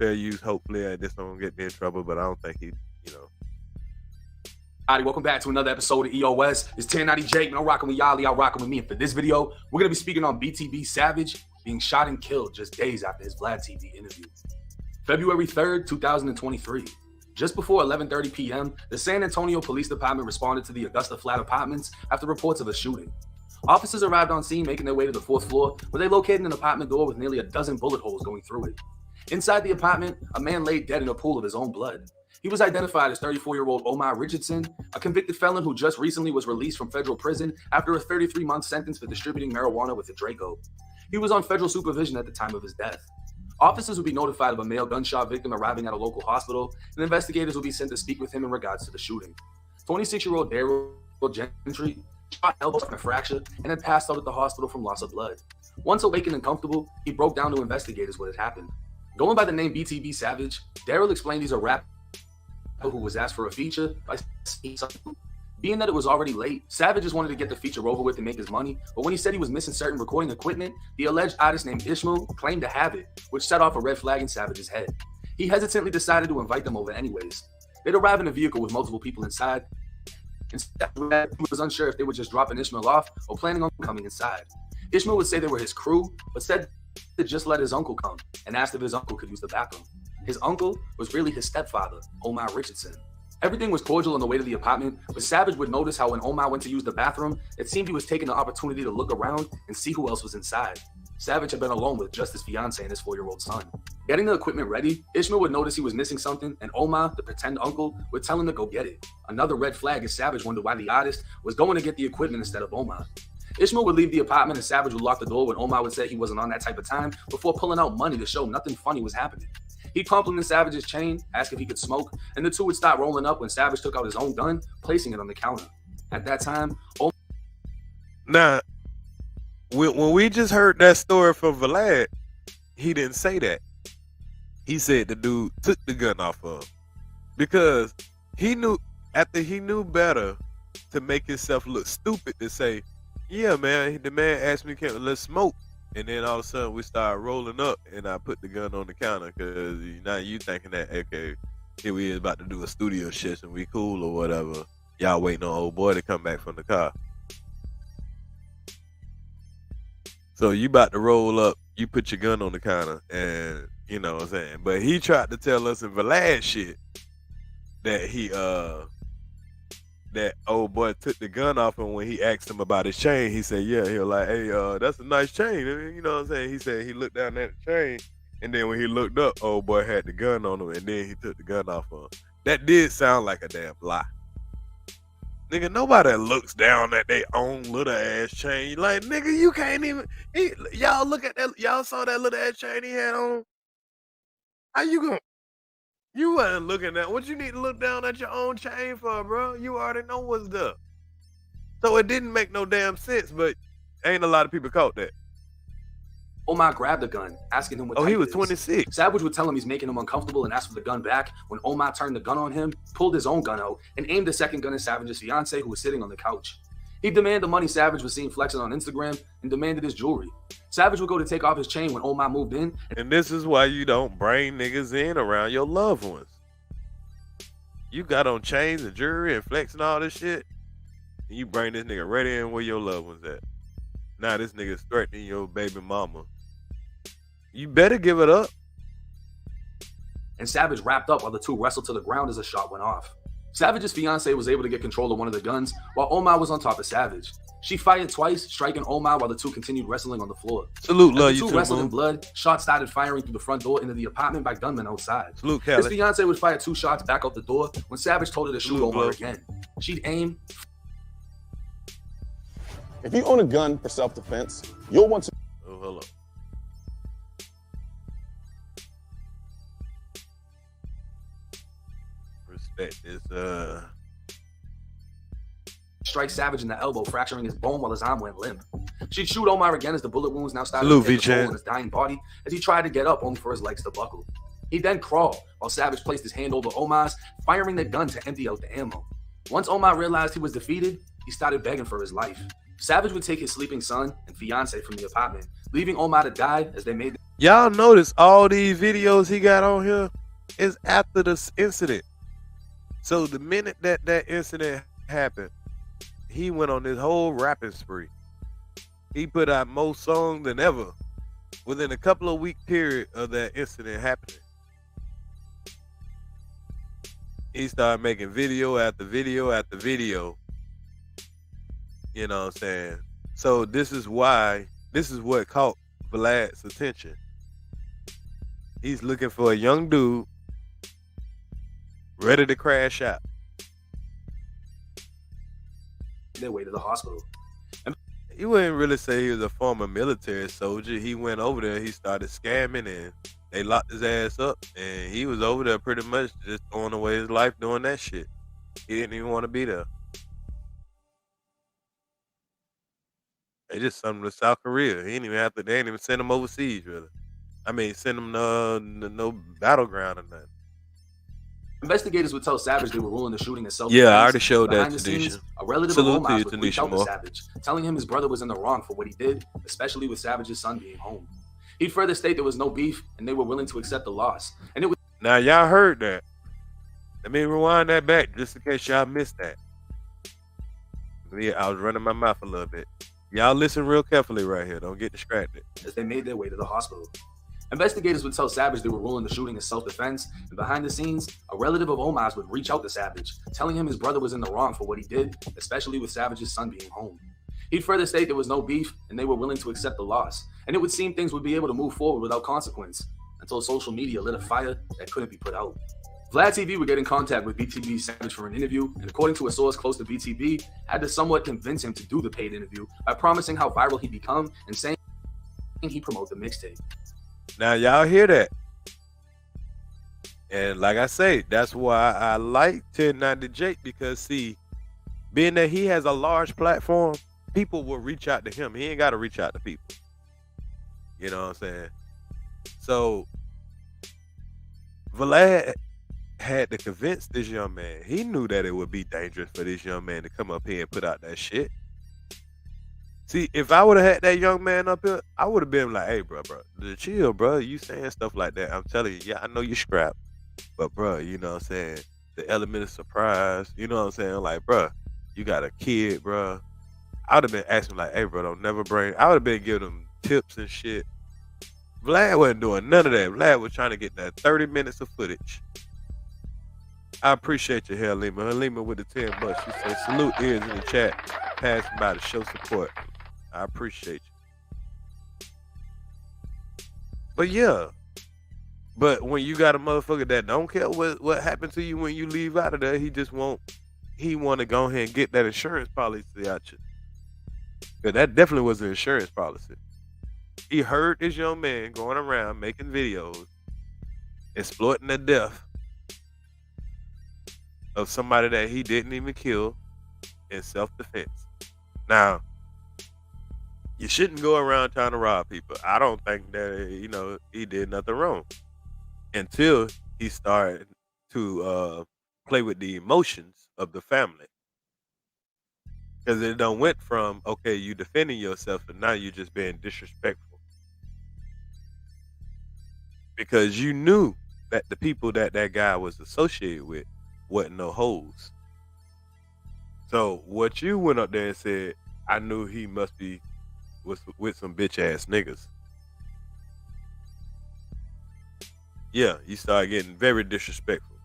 Hopefully this don't get me in trouble, but I don't think he, Howdy, welcome back to another episode of EOS. It's 1090 Jake, man. I'm rocking with Yali, y'all rocking with me. And for this video, we're going to be speaking on BTB Savage being shot and killed just days after his Vlad TV interview. February 3rd, 2023. Just before 11:30 p.m., the San Antonio Police Department responded to the Augusta Flat Apartments after reports of a shooting. Officers arrived on scene, making their way to the 4th floor, where they located an apartment door with nearly a dozen bullet holes going through it. Inside the apartment, a man lay dead in a pool of his own blood. He was identified as 34-year-old Omar Richardson, a convicted felon who just recently was released from federal prison after a 33-month sentence for distributing marijuana with a Draco. He was on federal supervision at the time of his death. Officers would be notified of a male gunshot victim arriving at a local hospital, and investigators would be sent to speak with him in regards to the shooting. 26-year-old Daryl Gentry shot elbow from a fracture and had passed out at the hospital from loss of blood. Once awakened and comfortable, he broke down to investigators what had happened. Going by the name BTB Savage, Daryl explained he's a rapper who was asked for a feature by something. Being that it was already late, Savage just wanted to get the feature over with and make his money, but when he said he was missing certain recording equipment, the alleged artist named Ishmael claimed to have it, which set off a red flag in Savage's head. He hesitantly decided to invite them over anyways. They'd arrive in a vehicle with multiple people inside, and Savage was unsure if they were just dropping Ishmael off or planning on coming inside. Ishmael would say they were his crew, but said to just let his uncle come, and asked if his uncle could use the bathroom. His uncle was really his stepfather, Omar Richardson. Everything was cordial on the way to the apartment, but Savage would notice how when Omar went to use the bathroom, it seemed he was taking the opportunity to look around and see who else was inside. Savage had been alone with just his fiance and his 4-year-old son. Getting the equipment ready, Ishmael would notice he was missing something, and Omar, the pretend uncle, would tell him to go get it. Another red flag as Savage wondered why the artist was going to get the equipment instead of Omar. Ishmael would leave the apartment and Savage would lock the door when Omar would say he wasn't on that type of time before pulling out money to show nothing funny was happening. He'd compliment Savage's chain, ask if he could smoke, and the two would start rolling up when Savage took out his own gun, placing it on the counter. At that time, Now, when we just heard that story from Vlad, he didn't say that. He said the dude took the gun off of him because he knew better to make himself look stupid to say, yeah, man, the man asked me, let's smoke. And then all of a sudden we started rolling up and I put the gun on the counter because now you thinking that, okay, here we is about to do a studio shit and we cool or whatever. Y'all waiting on old boy to come back from the car. So you about to roll up, you put your gun on the counter and you know what I'm saying. But he tried to tell us in Vlad shit that that old boy took the gun off him when he asked him about his chain. He said, yeah, he was like, hey, that's a nice chain. You know what I'm saying? He said he looked down at the chain and then when he looked up, old boy had the gun on him and then he took the gun off of him. That did sound like a damn lie. Nigga, nobody looks down at their own little ass chain. Like, nigga, you can't even, y'all look at that, y'all saw that little ass chain he had on? How you gonna? You wasn't looking at what you need to look down at your own chain for, bro. You already know what's there. So it didn't make no damn sense, but ain't a lot of people caught that. Omar grabbed the gun, asking him what type he was it is. 26. Savage would tell him he's making him uncomfortable and ask for the gun back. When Omar turned the gun on him, pulled his own gun out, and aimed the second gun at Savage's fiance, who was sitting on the couch. He demanded the money Savage was seen flexing on Instagram and demanded his jewelry. Savage would go to take off his chain when Omar moved in. And this is why you don't bring niggas in around your loved ones. You got on chains and jewelry and flexing all this shit, and you bring this nigga right in where your loved ones at. Now this nigga's threatening your baby mama. You better give it up. And Savage wrapped up while the two wrestled to the ground as a shot went off. Savage's fiance was able to get control of one of the guns while Omar was on top of Savage. She fired twice, striking Omar while the two continued wrestling on the floor. Salute, love As you the two too, wrestled in Moon. blood, shots started firing through the front door into the apartment by gunmen outside. Salute, His Kelly. fiance would fire 2 shots back out the door when Savage told her to shoot Salute, Omar bro. again. She'd aim. If you own a gun for self-defense, you'll want to. Oh, hold on. Respect this. Strike Savage in the elbow, fracturing his bone while his arm went limp. She'd shoot Omar again as the bullet wounds now started Salute, to take a toll V-Chan. on his dying body as he tried to get up, only for his legs to buckle. He then crawled while Savage placed his hand over Omar's, firing the gun to empty out the ammo. Once Omar realized he was defeated, he started begging for his life. Savage would take his sleeping son and fiance from the apartment, leaving Omar to die as they made. Y'all notice all these videos he got on here is after this incident. So the minute that incident happened, he went on this whole rapping spree. He put out more songs than ever within a couple of week period of that incident happening. He started making video after video after video. You know what I'm saying? So this is what caught Vlad's attention. He's looking for a young dude ready to crash out. Their way to the hospital. You wouldn't really say he was a former military soldier. He went over there, he started scamming, and they locked his ass up, and he was over there pretty much just throwing away his life doing that shit. He didn't even want to be there. They just sent him to South Korea. They didn't even send him overseas, really. I mean, send him no battleground or nothing. Investigators would tell Savage they were ruling the shooting as self-defense. Yeah, I already showed that Behind to the scenes, Tanisha. a relative Salute of to you, Omar's would reach Tanisha out to Moore. Savage, telling him his brother was in the wrong for what he did, especially with Savage's son being home. He'd further state there was no beef and they were willing to accept the loss. And it was Now, y'all heard that. Let me rewind that back just in case y'all missed that. I was running my mouth a little bit. Y'all listen real carefully right here. Don't get distracted. as they made their way to the hospital. Investigators would tell Savage they were ruling the shooting as self-defense, and behind the scenes, a relative of Omar's would reach out to Savage, telling him his brother was in the wrong for what he did, especially with Savage's son being home. He'd further state there was no beef and they were willing to accept the loss. And it would seem things would be able to move forward without consequence until social media lit a fire that couldn't be put out. Vlad TV would get in contact with BTB Savage for an interview, and according to a source close to BTB, had to somewhat convince him to do the paid interview by promising how viral he'd become and saying he'd promote the mixtape. Now y'all hear that? And like I say, that's why I like 1090 Jake, because see, being that he has a large platform, people will reach out to him. He ain't got to reach out to people. You know what I'm saying? So Vlad had to convince this young man. He knew that it would be dangerous for this young man to come up here and put out that shit. See, if I would have had that young man up here, I would have been like, hey, bro, chill, bro. You saying stuff like that. I'm telling you, yeah, I know you scrap. But, bro, you know what I'm saying? The element of surprise, you know what I'm saying? Like, bro, you got a kid, bro. I would have been asking like, hey, bro, don't never bring. I would have been giving him tips and shit. Vlad wasn't doing none of that. Vlad was trying to get that 30 minutes of footage. I appreciate you, Halima. Halima with the 10 bucks. She said, salute ears in the chat. Passing by to show support. I appreciate you. But yeah. But when you got a motherfucker that don't care what happened to you when you leave out of there, he want to go ahead and get that insurance policy out you. Because that definitely was an insurance policy. He heard this young man going around making videos, exploiting the death of somebody that he didn't even kill in self-defense. Now, you shouldn't go around trying to rob people. I don't think that, he did nothing wrong until he started to play with the emotions of the family. Because it done went from, okay, you defending yourself, and now you're just being disrespectful. Because you knew that the people that guy was associated with wasn't no hoes. So what you went up there and said, I knew he must be with some bitch ass niggas. Yeah, you start getting very disrespectful.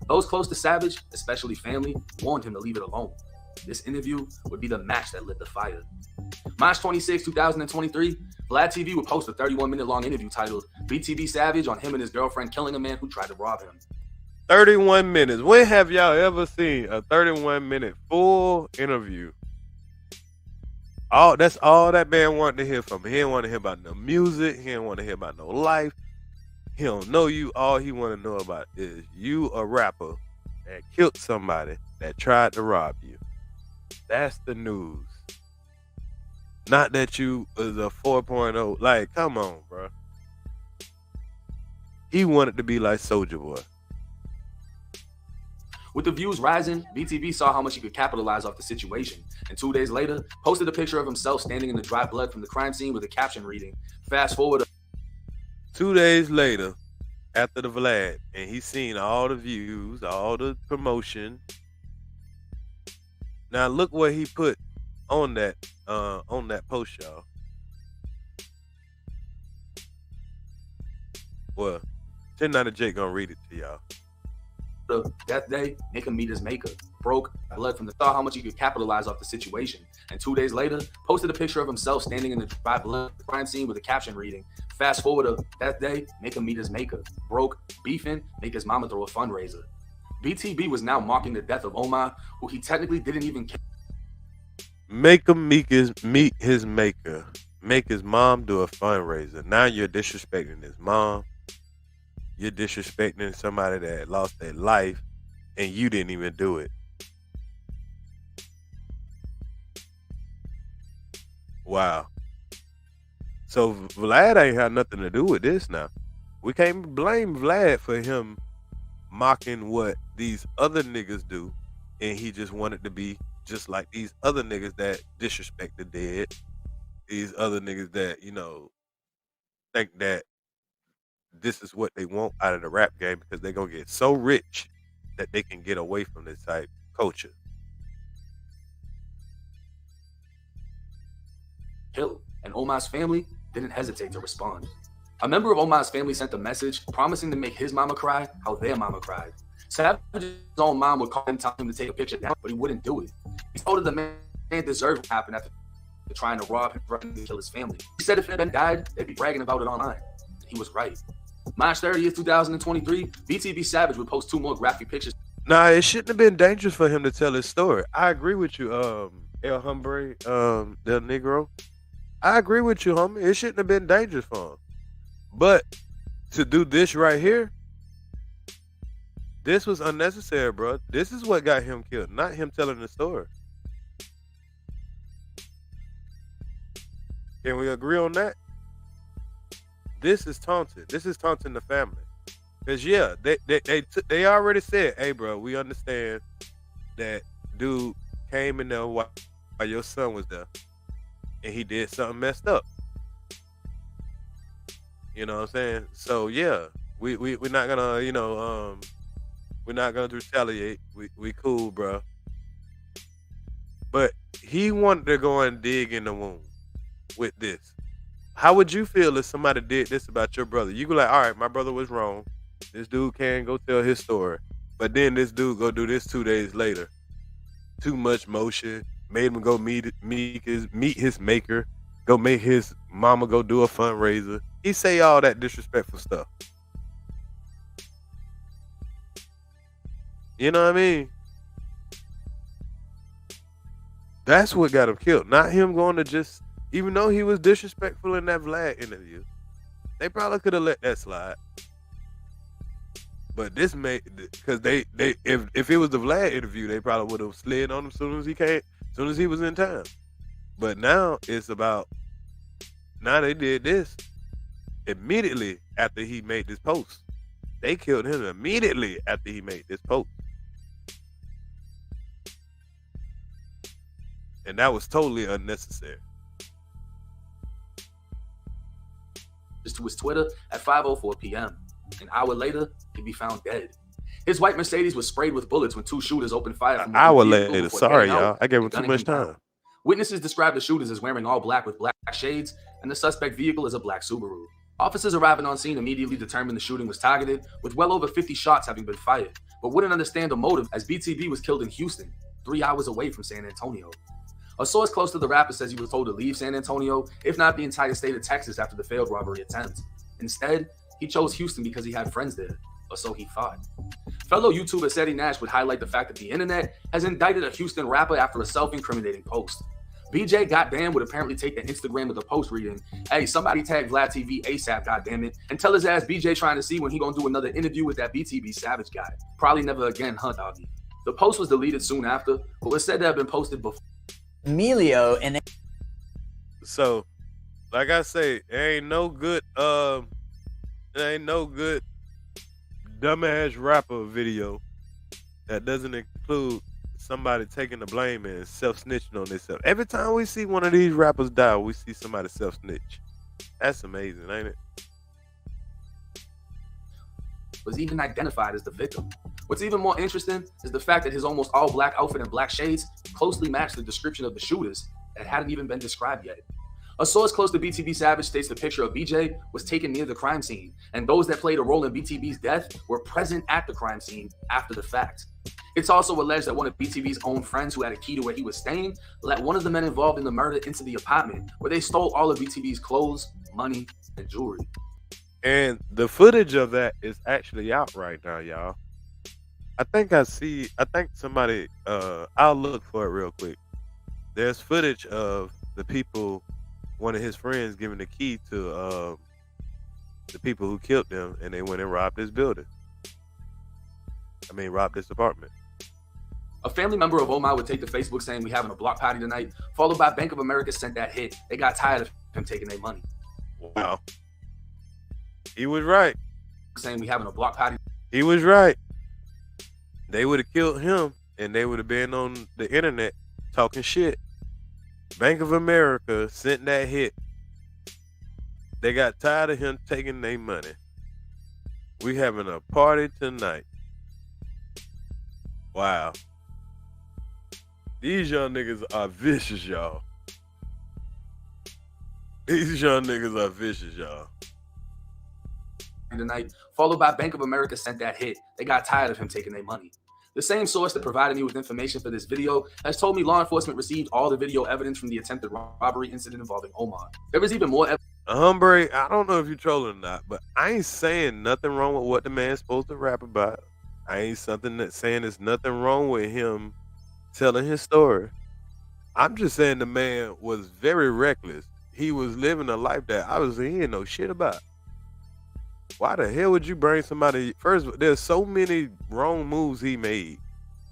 Those close to Savage, especially family, warned him to leave it alone. This interview would be the match that lit the fire. March 26, 2023, Vlad TV would post a 31-minute long interview titled BTB Savage on him and his girlfriend killing a man who tried to rob him. 31 minutes. When have y'all ever seen a 31-minute full interview? That's all that man wanted to hear from him. He didn't want to hear about no music. He didn't want to hear about no life. He don't know you. All he want to know about is you a rapper that killed somebody that tried to rob you. That's the news. Not that you was a 4.0. Like, come on, bro. He wanted to be like Soulja Boy. With the views rising, BTB saw how much he could capitalize off the situation, and 2 days later, posted a picture of himself standing in the dry blood from the crime scene with a caption reading, fast forward. 2 days later, after the Vlad, and he's seen all the views, all the promotion. Now look what he put on that post, y'all. Well, 1090 Jake gonna read it to y'all. The death day, make him meet his maker. Broke, blood from the saw how much he could capitalize off the situation. And 2 days later, posted a picture of himself standing in the dry blood crime scene with a caption reading, fast forward to death day, make him meet his maker. Broke, beefing, make his mama throw a fundraiser. BTB was now mocking the death of Omar, who he technically didn't even care. Make him meet his maker. Make his mom do a fundraiser. Now you're disrespecting his mom. You're disrespecting somebody that lost their life, and you didn't even do it. Wow. So Vlad ain't had nothing to do with this now. We can't blame Vlad for him mocking what these other niggas do, and he just wanted to be just like these other niggas that disrespect the dead. These other niggas that, think that this is what they want out of the rap game because they're going to get so rich that they can get away from this type of culture. Killed, and Omar's family didn't hesitate to respond. A member of Omar's family sent a message promising to make his mama cry how their mama cried. Savage's own mom would call him, tell him to take a picture down, but he wouldn't do it. told her the man deserved what happened after trying to rob him and kill his family. He said if Ben died, they'd be bragging about it online. He was right. March 30th, 2023, BTB Savage would post 2 more graphic pictures. Nah, it shouldn't have been dangerous for him to tell his story. I agree with you, El Hombre, Del Negro. I agree with you, homie. It shouldn't have been dangerous for him. But to do this right here, this was unnecessary, bro. This is what got him killed, not him telling the story. Can we agree on that? This is taunting. This is taunting the family. Cause yeah, they already said, "Hey, bro, we understand that dude came in there while your son was there, and he did something messed up." You know what I'm saying? So yeah, we're not gonna, we're not gonna retaliate. We cool, bro. But he wanted to go and dig in the wound with this. How would you feel if somebody did this about your brother? You go like, all right, my brother was wrong. This dude can go tell his story. But then this dude go do this 2 days later. Too much motion. Made him go meet his maker. Go make his mama go do a fundraiser. He say all that disrespectful stuff. You know what I mean? That's what got him killed. Not him going to just, even though he was disrespectful in that Vlad interview, they probably could have let that slide. But this made, because if it was the Vlad interview, they probably would have slid on him as soon as he was in town. But now it's about, now they did this immediately after he made this post. They killed him immediately after he made this post. And that was totally unnecessary. Just to his Twitter at 5:04 p.m. An hour later, he'd be found dead. His white Mercedes was sprayed with bullets when 2 shooters opened fire from an hour later. Sorry, y'all. I gave him too much time. Witnesses described the shooters as wearing all black with black shades, and the suspect vehicle is a black Subaru. Officers arriving on scene immediately determined the shooting was targeted, with well over 50 shots having been fired, but wouldn't understand the motive as BTB was killed in Houston, 3 hours away from San Antonio. A source close to the rapper says he was told to leave San Antonio, if not the entire state of Texas, after the failed robbery attempt. Instead, he chose Houston because he had friends there, or so he thought. Fellow YouTuber Seti Nash would highlight the fact that the internet has indicted a Houston rapper after a self-incriminating post. BJ Goddamn would apparently take to Instagram with a post reading, "Hey, somebody tag Vlad TV ASAP, goddammit, and tell his ass BJ trying to see when he gonna do another interview with that BTB Savage guy. Probably never again, huh, doggy?" The post was deleted soon after, but was said to have been posted before. Emilio and so, like I say, there ain't no good dumbass rapper video that doesn't include somebody taking the blame and self-snitching on themselves. Every time we see one of these rappers die, we see somebody self-snitch. That's amazing, ain't it? Was even identified as the victim. What's even more interesting is the fact that his almost all black outfit and black shades closely matched the description of the shooters that hadn't even been described yet. A source close to BTB Savage states the picture of BJ was taken near the crime scene, and those that played a role in BTB's death were present at the crime scene after the fact. It's also alleged that one of BTB's own friends who had a key to where he was staying let one of the men involved in the murder into the apartment, where they stole all of BTB's clothes, money, and jewelry. And the footage of that is actually out right now, y'all. I think somebody, I'll look for it real quick. There's footage of the people, one of his friends giving the key to the people who killed them, and they went and robbed his building. Robbed his apartment. A family member of Omar would take to Facebook saying, "We having a block party tonight," followed by Bank of America sent that hit. They got tired of him taking their money. Wow. He was right. Saying, "We having a block party." He was right. They would have killed him, and they would have been on the internet talking shit. Bank of America sent that hit. They got tired of him taking their money. We having a party tonight. Wow. These young niggas are vicious, y'all. These young niggas are vicious, y'all. Tonight, followed by Bank of America sent that hit. They got tired of him taking their money. The same source that provided me with information for this video has told me law enforcement received all the video evidence from the attempted robbery incident involving Omar. There was even more evidence. Hombre, I don't know if you're trolling or not, but I ain't saying nothing wrong with what the man's supposed to rap about. I ain't saying there's nothing wrong with him telling his story. I'm just saying the man was very reckless. He was living a life that obviously he didn't know shit about. Why the hell would you bring somebody? First, there's so many wrong moves he made.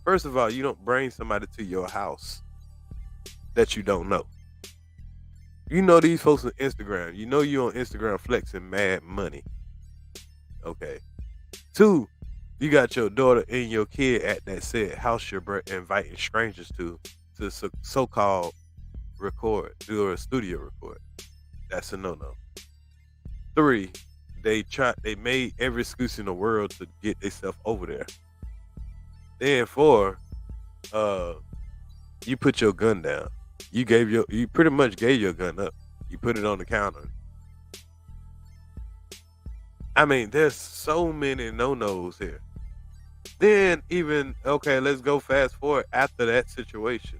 First of all, you don't bring somebody to your house that you don't know. You know these folks on Instagram. You know you on Instagram flexing mad money. Okay. 2, you got your daughter and your kid at that said house you're inviting strangers to so-called do a studio record. That's a no-no. 3, they made every excuse in the world to get themselves over there. Then 4, you put your gun down. You pretty much gave your gun up. You put it on the counter. I mean, there's so many no-nos here. Then even, okay, let's go fast forward after that situation.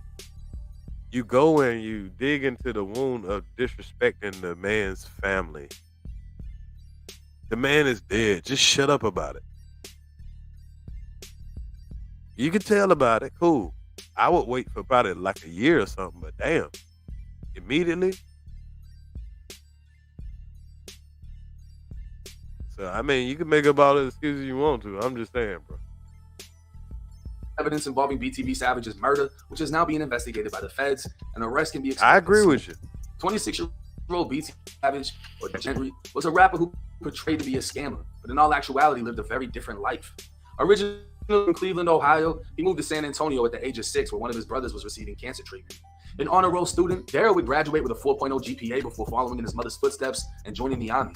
You go and you dig into the wound of disrespecting the man's family. The man is dead. Just shut up about it. You can tell about it. Cool. I would wait for probably like a year or something, but damn. Immediately. So, I mean, you can make up all the excuses you want to. I'm just saying, bro. Evidence involving BTB Savage's murder, which is now being investigated by the feds. An arrest can be expected. I agree with you. 26-year-old BTB Savage, or Gentry, was a rapper who portrayed to be a scammer, but in all actuality lived a very different life. Originally in Cleveland, Ohio, he moved to San Antonio at the age of 6, where one of his brothers was receiving cancer treatment. An honor roll student, Daryl would graduate with a 4.0 GPA before following in his mother's footsteps and joining the Army.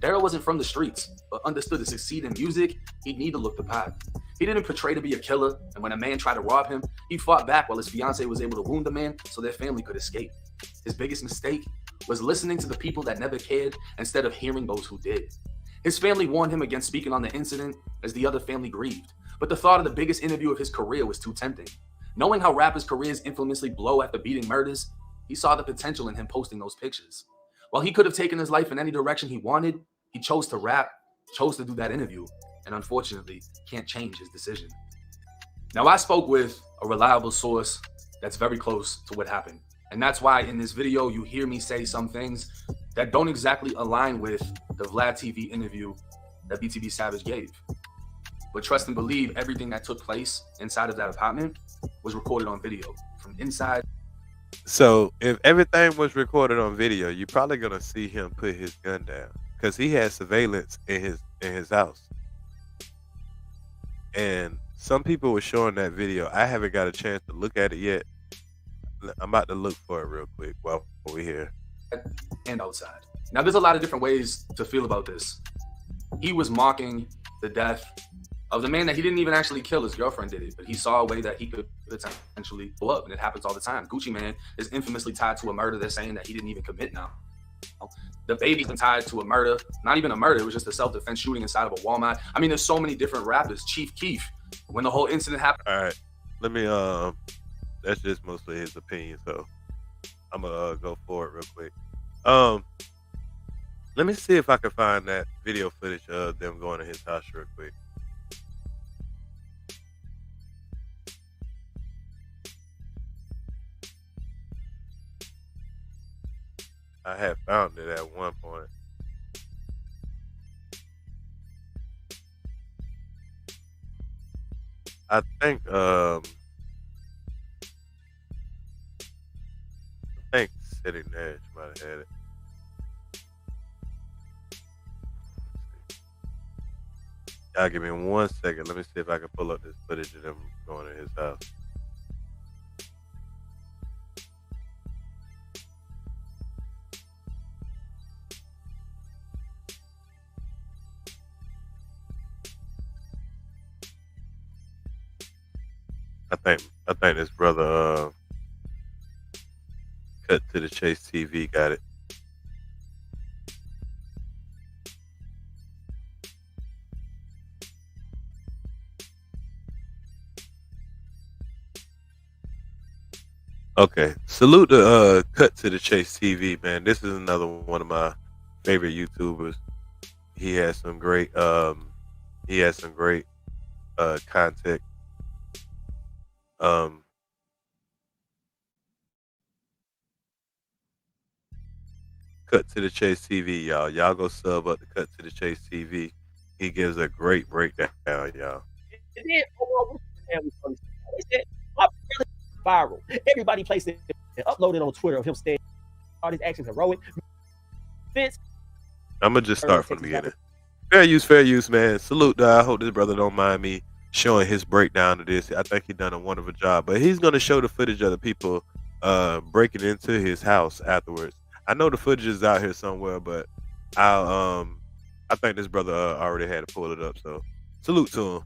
Daryl wasn't from the streets, but understood to succeed in music, he'd need to look the part. He didn't portray to be a killer, and when a man tried to rob him, he fought back while his fiancée was able to wound the man so their family could escape. His biggest mistake was listening to the people that never cared instead of hearing those who did. His family warned him against speaking on the incident as the other family grieved, but the thought of the biggest interview of his career was too tempting. Knowing how rappers' careers infamously blow after beating murders, he saw the potential in him posting those pictures. While he could have taken his life in any direction he wanted, he chose to rap, chose to do that interview, and unfortunately can't change his decision. Now, I spoke with a reliable source that's very close to what happened. And that's why in this video, you hear me say some things that don't exactly align with the Vlad TV interview that BTB Savage gave. But trust and believe, everything that took place inside of that apartment was recorded on video from inside. So if everything was recorded on video, you're probably going to see him put his gun down because he has surveillance in his house. And some people were showing that video. I haven't got a chance to look at it yet. I'm about to look for it real quick while we're here. And outside. Now, there's a lot of different ways to feel about this. He was mocking the death of the man that he didn't even actually kill. His girlfriend did it, but he saw a way that he could potentially blow up, and it happens all the time. Gucci Mane is infamously tied to a murder they're saying that he didn't even commit now. The baby's been tied to a murder, not even a murder, it was just a self-defense shooting inside of a Walmart. I mean, there's so many different rappers. Chief Keef, when the whole incident happened. All right, let me, that's just mostly his opinion, so I'm gonna go for it real quick. Let me see if I can find that video footage of them going to his house real quick. I had found it at one point. I think City Nash might have had it. Y'all give me 1 second. Let me see if I can pull up this footage of them going to his house. I think this brother Cut to the Chase TV got it. Okay. Salute to Cut to the Chase TV, man. This is another one of my favorite YouTubers. He has some great content. Um Cut to the Chase TV, y'all. Y'all go sub up to Cut to the Chase TV. He gives a great breakdown, y'all. And then overall, they said my brother viral. Everybody placed it and uploaded on Twitter of him saying all his actions heroic. Vince, I'm gonna just start from the beginning. Fair use, man. Salute. I hope this brother don't mind me showing his breakdown of this. I think he done a wonderful job. But he's gonna show the footage of the people breaking into his house afterwards. I know the footage is out here somewhere, but I think this brother already had to pull it up. So salute to him.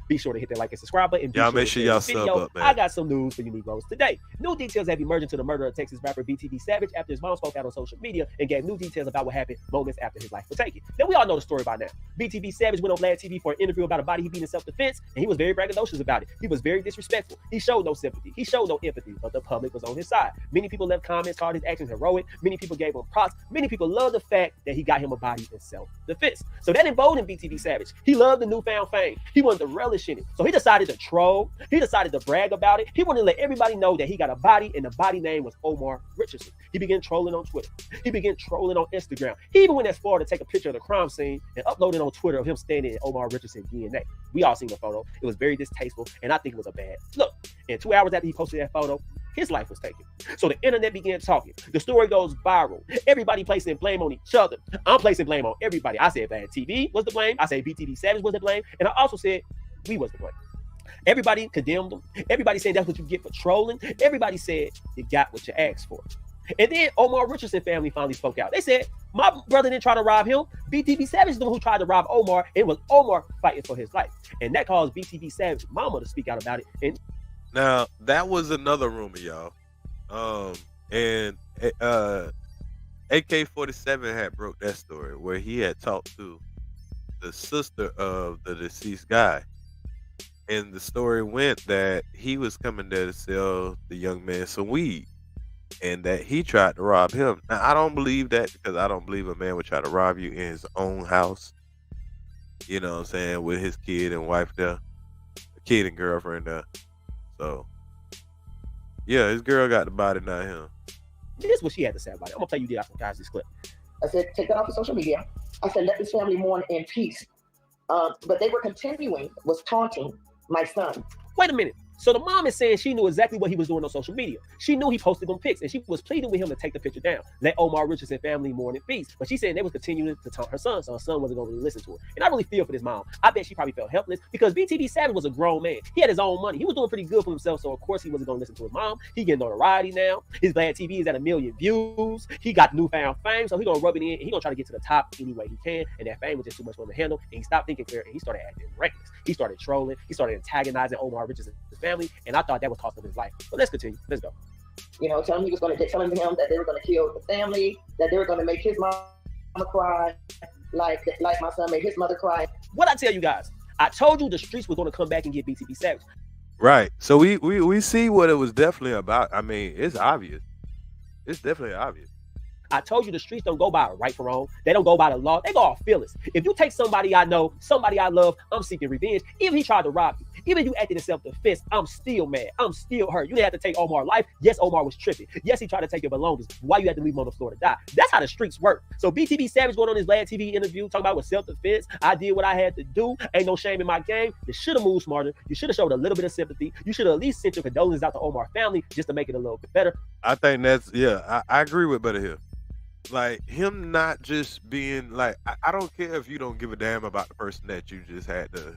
Be sure to hit that like and subscribe button. Y'all make sure y'all sub up, man. I got some news for you Negroes today. New details have emerged into the murder of Texas rapper BTB Savage after his mom spoke out on social media and gave new details about what happened moments after his life was taken. Now, we all know the story by now. BTB Savage went on Vlad TV for an interview about a body he beat in self-defense, and he was very braggadocious about it. He was very disrespectful. He showed no sympathy. He showed no empathy, but the public was on his side. Many people left comments, called his actions heroic. Many people gave him props. Many people loved the fact that he got him a body in self-defense. So that emboldened BTB Savage. He loved the newfound fame. He wanted to relish in it. So he decided to troll. He decided to brag about it. He wanted to let everybody know that he got a body, and the body name was Omar Richardson. He began trolling on Twitter. He began trolling on Instagram. He even went as far to take a picture of the crime scene and upload it on Twitter of him standing in Omar Richardson DNA. We all seen the photo. It was very distasteful, and I think it was a bad look. And 2 hours after he posted that photo, his life was taken. So the internet began talking. The story goes viral. Everybody placing blame on each other. I'm placing blame on everybody. I said Vlad TV was the blame. I said BTB Savage was the blame. And I also said we was the blame. Everybody condemned him. Everybody saying that's what you get for trolling. Everybody said you got what you asked for. And then Omar Richardson family finally spoke out. They said, my brother didn't try to rob him. BTB Savage is the one who tried to rob Omar. It was Omar fighting for his life. And that caused BTB Savage mama to speak out about it. And now, that was another rumor, y'all. And AK-47 had broke that story where he had talked to the sister of the deceased guy. And the story went that he was coming there to sell the young man some weed and that he tried to rob him. Now, I don't believe that because I don't believe a man would try to rob you in his own house. You know what I'm saying? With his kid and wife there, kid and girlfriend there. So, yeah, his girl got the body, not him. This is what she had to say about it. I'm going to play you this clip. I said, take that off of social media. I said, let this family mourn in peace. But they were continuing, was taunting my son. Wait a minute. So the mom is saying she knew exactly what he was doing on social media. She knew he posted them pics, and she was pleading with him to take the picture down. Let Omar Richardson family mourn in peace. But she's saying they was continuing to taunt her son, so her son wasn't going to really listen to her. And I really feel for this mom. I bet she probably felt helpless because BTB Savage was a grown man. He had his own money. He was doing pretty good for himself, so of course he wasn't going to listen to his mom. He getting notoriety now. His Vlad TV is at 1 million views. He got newfound fame, so he's going to rub it in, and he's going to try to get to the top any way he can. And that fame was just too much for him to handle, and he stopped thinking clear, and he started acting reckless. He started trolling. He started antagonizing Omar Richardson's family, and I thought that was costing him his life. But let's continue. Let's go. You know, telling him that they were going to kill the family, that they were going to make his mama cry, like my son made his mother cry. What I tell you guys, I told you the streets were going to come back and get BTB Savage. Right. So we see what it was definitely about. I mean, it's obvious. It's definitely obvious. I told you the streets don't go by right for wrong. They don't go by the law. They go off feelings. If you take somebody I know, somebody I love, I'm seeking revenge. Even if he tried to rob you, even if you acted in self-defense, I'm still mad. I'm still hurt. You didn't have to take Omar's life. Yes, Omar was tripping. Yes, he tried to take your belongings. Why you had to leave him on the floor to die? That's how the streets work. So BTB Savage going on his Vlad TV interview, talking about with self-defense. I did what I had to do. Ain't no shame in my game. You should have moved smarter. You should have showed a little bit of sympathy. You should have at least sent your condolences out to Omar family just to make it a little bit better. I think that's, yeah, I agree with Better Hill. Like him not just being like, I don't care if you don't give a damn about the person that you just had to,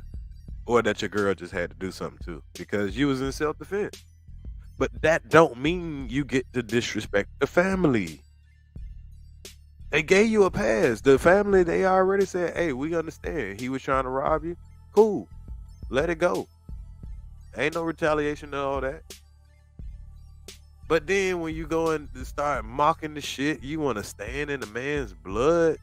or that your girl just had to do something to, because you was in self-defense. But that don't mean you get to disrespect the family. They gave you a pass. The family, they already said, hey, we understand. He was trying to rob you. Cool. Let it go. Ain't no retaliation to all that. But then when you go and start mocking the shit, you want to stand in the man's blood,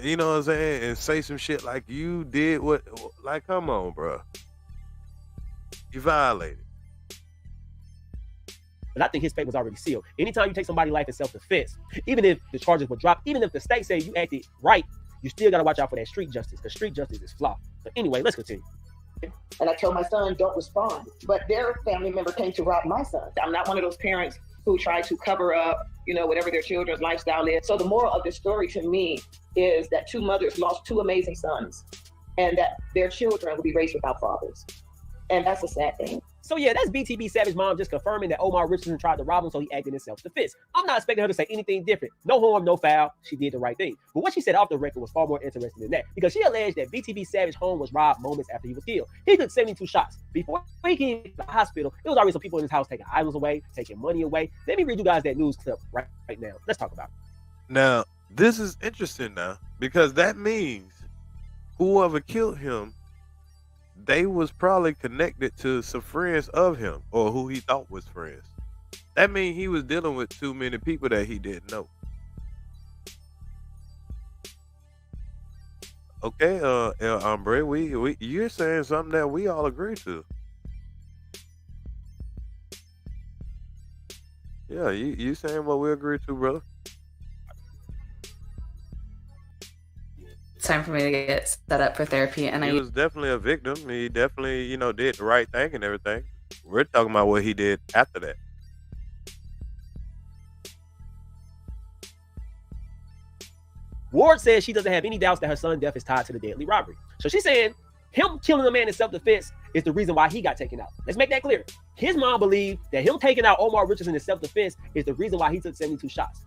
you know what I'm saying, and say some shit like you did what, like, come on, bro. You violated. but I think his fate was already sealed. Anytime you take somebody's life in self-defense, even if the charges were dropped, even if the state say you acted right, you still got to watch out for that street justice, because street justice is flawed. But anyway, let's continue. And I told my son, don't respond. But their family member came to rob my son. I'm not one of those parents who try to cover up, whatever their children's lifestyle is. So the moral of the story to me is that two mothers lost two amazing sons, and that their children will be raised without fathers. And that's a sad thing. So yeah, that's BTB Savage mom just confirming that Omar Richardson tried to rob him, so he acted in self-defense. I'm not expecting her to say anything different. No harm, no foul. She did the right thing. But what she said off the record was far more interesting than that, because she alleged that BTB Savage's home was robbed moments after he was killed. He took 72 shots. Before he came to the hospital, it was already some people in his house taking items away, taking money away. Let me read you guys that news clip right now. Let's talk about it. Now, this is interesting now, because that means whoever killed him, they was probably connected to some friends of him, or who he thought was friends. That means he was dealing with too many people that he didn't know. Okay, El Hombre, we you're saying something that we all agree to. Yeah, you saying what we agree to, brother. Time for me to get set up for therapy, and he was definitely a victim. He definitely, did the right thing and everything. We're talking about what he did after that. Ward says she doesn't have any doubts that her son's death is tied to the deadly robbery. So she's saying him killing a man in self-defense is the reason why he got taken out. Let's make that clear. His mom believed that him taking out Omar Richardson in self-defense is the reason why he took 72 shots.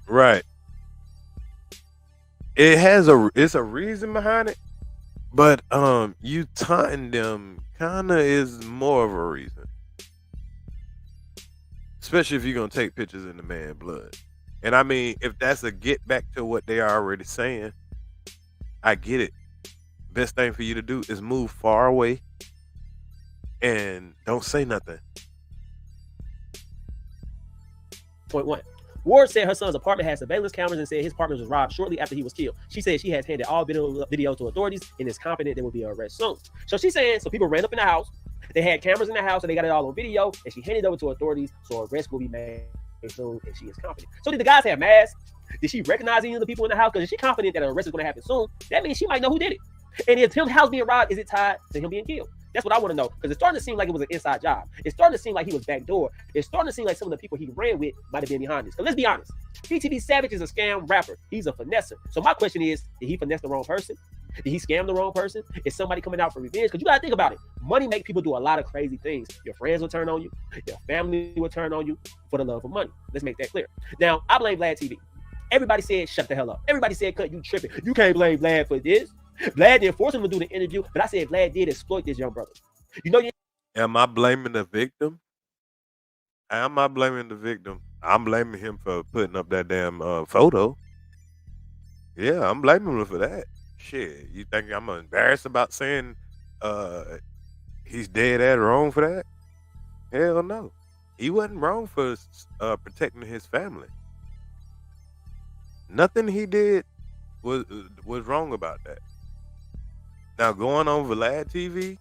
Right. It's a reason behind it, but you taunting them kind of is more of a reason, especially if you're gonna take pictures in the man's blood. And I mean, if that's a get back to what they are already saying, I get it. Best thing for you to do is move far away and don't say nothing. Point one. Ward said her son's apartment had surveillance cameras and said his partner was robbed shortly after he was killed. She said she has handed all video to authorities and is confident there will be an arrest soon. So she's saying, so people ran up in the house, they had cameras in the house and they got it all on video, and she handed it over to authorities, so arrest will be made soon, and she is confident. So did the guys have masks? Did she recognize any of the people in the house? Because if she's confident that an arrest is going to happen soon, that means she might know who did it. And if his house being robbed, is it tied to him being killed? That's what I want to know, because it's starting to seem like it was an inside job. It's starting to seem like he was backdoor. It's starting to seem like some of the people he ran with might have been behind this. Because let's be honest, BTB Savage is a scam rapper. He's a finesser. So my question is, did he finesse the wrong person? Did he scam the wrong person? Is somebody coming out for revenge? Because you got to think about it. Money makes people do a lot of crazy things. Your friends will turn on you. Your family will turn on you for the love of money. Let's make that clear. Now, I blame Vlad TV. Everybody said, shut the hell up. Everybody said, cut, you tripping. You can't blame Vlad for this. Vlad didn't force him to do the interview, but I said Vlad did exploit this young brother. Am I blaming the victim? Am I blaming the victim? I'm blaming him for putting up that damn photo. Yeah, I'm blaming him for that. Shit, you think I'm embarrassed about saying he's dead at wrong for that? Hell no. He wasn't wrong for protecting his family. Nothing he did was wrong about that. Now, going on Vlad TV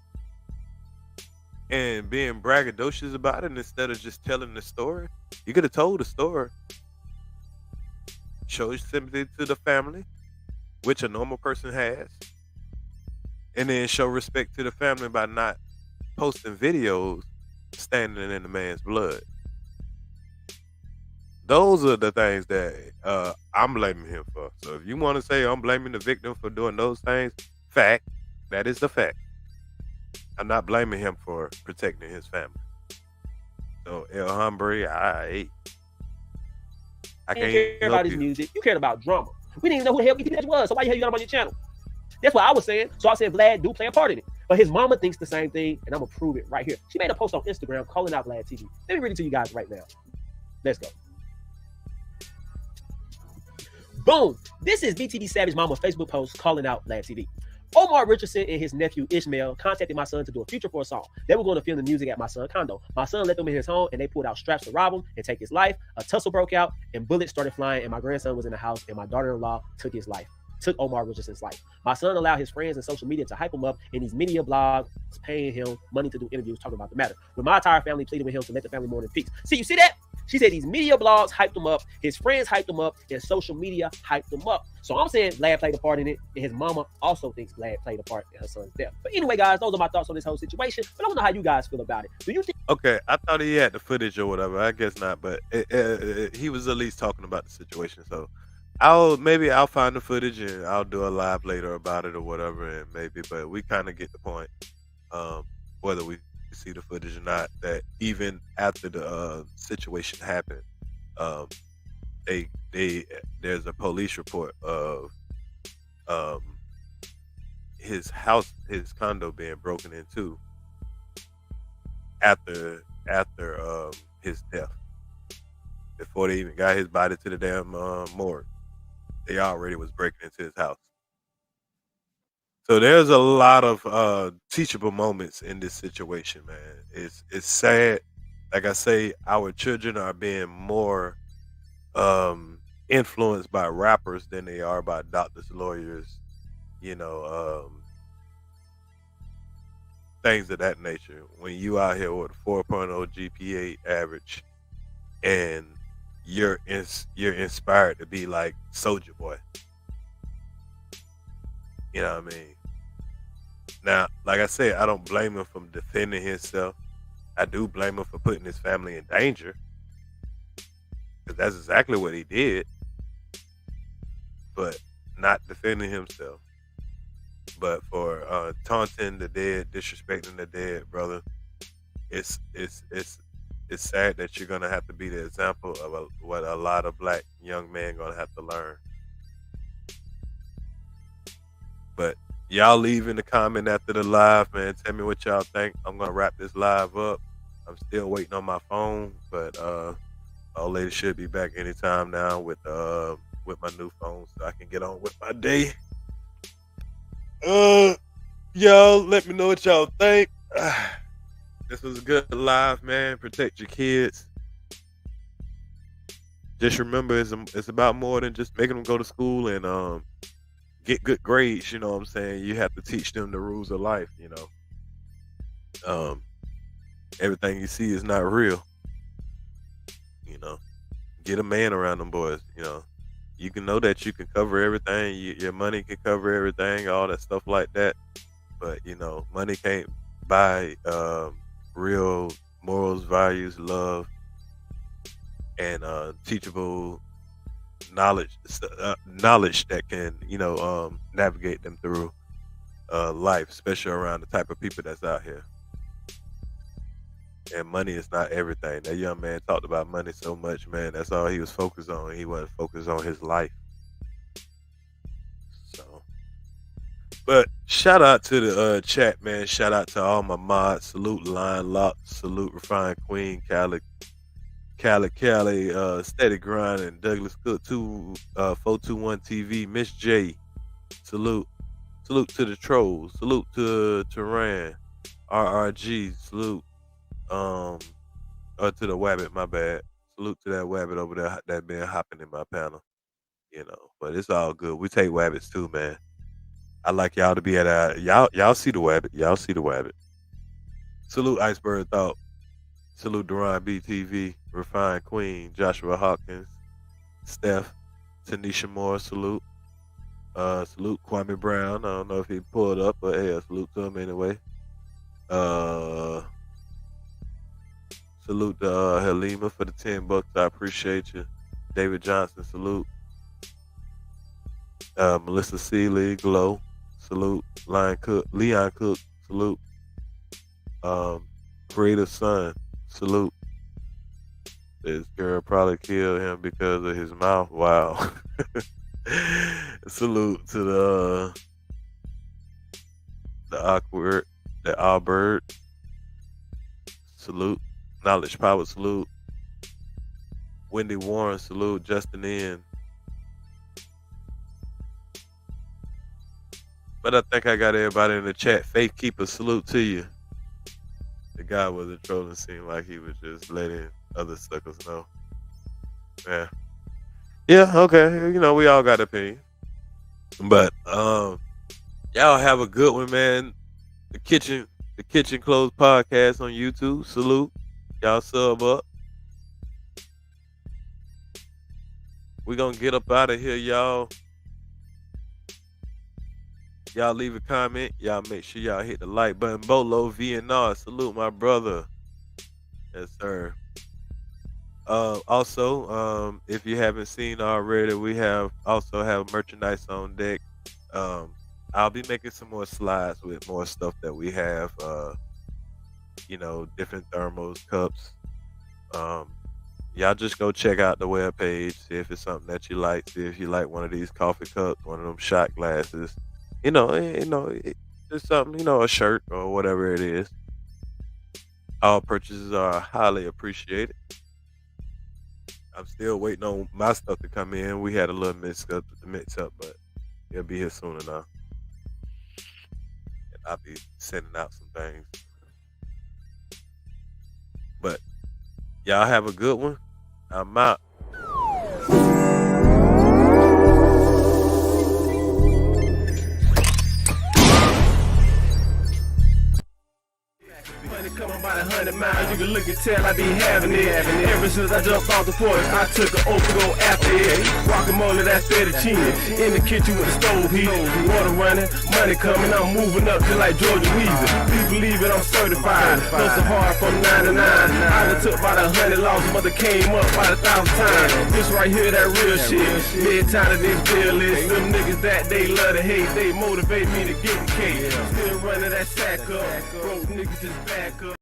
and being braggadocious about it instead of just telling the story, you could have told the story. Show sympathy to the family, which a normal person has, and then show respect to the family by not posting videos standing in the man's blood. Those are the things that I'm blaming him for. So if you want to say I'm blaming the victim for doing those things, fact, that is the fact. I'm not blaming him for protecting his family. So El Hombre, I can't care about his music. You cared about drama. We didn't even know who the hell BTB was. So why the hell you got him on your channel? That's what I was saying. So I said Vlad do play a part in it. But his mama thinks the same thing, and I'm gonna prove it right here. She made a post on Instagram calling out Vlad TV. Let me read it to you guys right now. Let's go. Boom. This is BTB Savage mama's Facebook post calling out Vlad TV. Omar Richardson and his nephew Ishmael contacted my son to do a feature for a song. They were going to film the music at my son's condo. My son let them in his home and they pulled out straps to rob him and take his life. A tussle broke out and bullets started flying and my grandson was in the house and my daughter-in-law took his life. took Omar Richardson's life. My son allowed his friends and social media to hype him up in these media blogs, paying him money to do interviews talking about the matter. When my entire family pleaded with him to let the family mourn in peace. See, you see that? She said these media blogs hyped him up, his friends hyped him up, and social media hyped him up. So I'm saying Vlad played a part in it, and his mama also thinks Vlad played a part in her son's death. But anyway, guys, those are my thoughts on this whole situation. But I don't know how you guys feel about it. Do you think? Okay, I thought he had the footage or whatever. I guess not, but he was at least talking about the situation. So I'll find the footage and I'll do a live later about it or whatever, and maybe. But we kind of get the point. Whether we see the footage or not, that even after the situation happened, there's a police report of his condo being broken into after his death. Before they even got his body to the damn morgue, they already was breaking into his house. So there's a lot of teachable moments in this situation, man. It's sad. Like I say, our children are being more influenced by rappers than they are by doctors, lawyers, things of that nature. When you out here with a 4.0 GPA average and you're inspired to be like Soulja Boy. You know what I mean? Now, like I said, I don't blame him for defending himself. I do blame him for putting his family in danger, because that's exactly what he did. But not defending himself. But for taunting the dead, disrespecting the dead, brother, it's sad that you're gonna have to be the example of what a lot of black young men gonna have to learn. But y'all leave in the comment after the live, man. Tell me what y'all think. I'm gonna wrap this live up. I'm still waiting on my phone, but old lady should be back anytime now with my new phone, so I can get on with my day. Y'all let me know what y'all think. This was a good live, man. Protect your kids. Just remember, it's about more than just making them go to school and get good grades. You know what I'm saying? You have to teach them the rules of life. Everything you see is not real. Get a man around them boys. You can know that you can cover everything. Your money can cover everything, all that stuff like that. But money can't buy real morals, values, love, and teachable knowledge that can navigate them through life, especially around the type of people that's out here. And money is not everything. That young man talked about money so much, man. That's all he was focused on. He wasn't focused on his life. So, but shout out to the chat, man. Shout out to all my mods. Salute Lion Lock. Salute Refined Queen, Cali, Steady Grind, and Douglas Cook 421 TV. Miss J. Salute to the trolls. Salute to Turan. RRG. Salute. To the Wabbit, my bad. Salute to that Wabbit over there that been hopping in my panel. But it's all good. We take Wabbits too, man. I like y'all to be at y'all see the Wabbit. Y'all see the Wabbit. Salute Iceberg Thought. Salute Duran BTV, Refined Queen, Joshua Hawkins, Steph, Tanisha Moore, salute. Salute Kwame Brown. I don't know if he pulled up, but hey, salute to him anyway. Salute to Halima for the $10. I appreciate you. David Johnson, salute. Melissa Seeley, Glow, salute. Leon Cook, salute. Creative Son, salute. This girl probably killed him because of his mouth. Wow. Salute to the Albert. Salute. Knowledge Power, salute. Wendy Warren, salute. Justin N. But I think I got everybody in the chat. Faith Keeper, salute to you. The guy wasn't trolling, seemed like he was just letting other suckers know. Yeah. Yeah, okay. We all got opinion. But y'all have a good one, man. The Kitchen Closed Podcast on YouTube. Salute. Y'all sub up. We're gonna get up out of here, y'all. Y'all leave a comment. Y'all make sure y'all hit the like button. Bolo VNR. Salute my brother. Yes, sir. Also, if you haven't seen already, we also have merchandise on deck. I'll be making some more slides with more stuff that we have. Different thermos, cups. Y'all just go check out the webpage, see if it's something that you like. See if you like one of these coffee cups, one of them shot glasses. Just something, a shirt or whatever it is. All purchases are highly appreciated. I'm still waiting on my stuff to come in. We had a little mix up, but it'll be here soon enough. And I'll be sending out some things. But y'all have a good one. I'm out. Coming by 100 miles, you can look and tell I be having it. Ever since I jumped off the porch, I took an oath to go after it. Guacamole, that fettuccine. In the kitchen with the stove heat. Water running, money coming, I'm moving up just like Georgia Weezy. People believe it, I'm certified. Go so hard from 99. I done took about 100 losses, but they came up by 1,000 times. This right here, that real shit. Mid-time to this bill list. Them niggas that they love to hate, they motivate me to get the cake. Still running that sack up. Broke niggas just back up.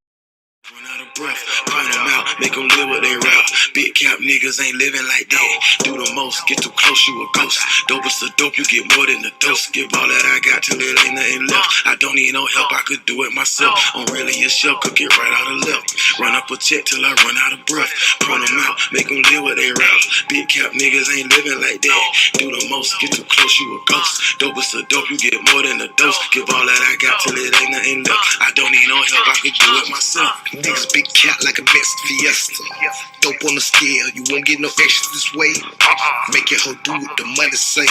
Run out of breath, point them out, make them live what they rap. Big cap niggas ain't living like that. Do the most, get too close, you a ghost. Dope is the dope, you get more than the dose. Give all that I got till it ain't nothing left. I don't need no help, I could do it myself. I'm really a chef, cook it right out of left. Run up a check till I run out of breath. Point them out, make them live what they rap. Big cap niggas ain't living like that. Do the most, get too close, you a ghost. Dope is the dope, you get more than the dose. Give all that I got till it ain't nothing left. I don't need no help, I could do it myself. Niggas big cat like a mixed fiesta. Dope on the scale, you won't get no extra this way. Make your hoe do what the money say.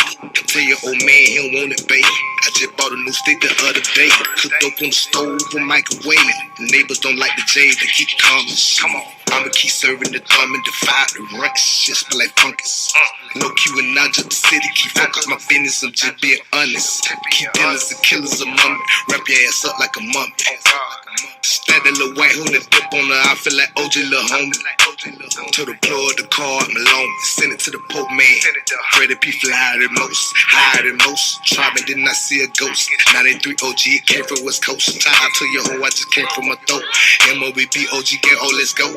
Tell your old man he don't want it, babe. I just bought a new stick the other day. Cook dope on the stove or microwave. The neighbors don't like the J's, they keep calling. Come on. I'ma keep serving the thumb and defy the ranks. Shit smell like fungus. No Q and not just the city. Keep focus my business, I'm just being honest. Keep dealers and killers among me. Wrap your ass up like a mummy. Stand that little white hood and dip on her. I feel like OJ little homie. To the plug the car, I'm alone. Send it to the Pope man. Credit P fly higher than most. Higher than most. Try me, didn't I see a ghost? 93 OG, it came from West Coast. Time to your hoe, I just came from my throat. MOBB OG gang, oh let's go.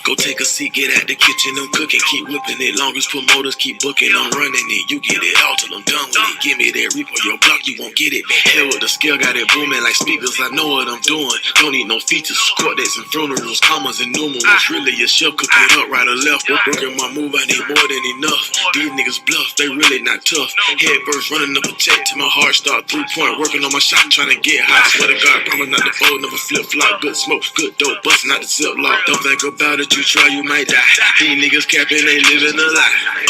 Go take a seat, get at the kitchen, I'm cooking, keep whipping it. Long as promoters keep booking, I'm running it. You get it all till I'm done with it. Give me that reap on your block, you won't get it. Hell with the scale, got it booming like speakers. I know what I'm doing. Don't need no features, quartets and funerals, commas and numerals. Really a chef, cook it up right or left. Working my move, I need more than enough. These niggas bluff, they really not tough. Head first, running up a check till my heart start 3-point. Working on my shot, trying to get hot. Swear to God, promise not to fold, never flip flop. Good smoke, good dope, busting out the zip lock. Don't think about it, you try, you might die. These niggas capping, ain't living a lie.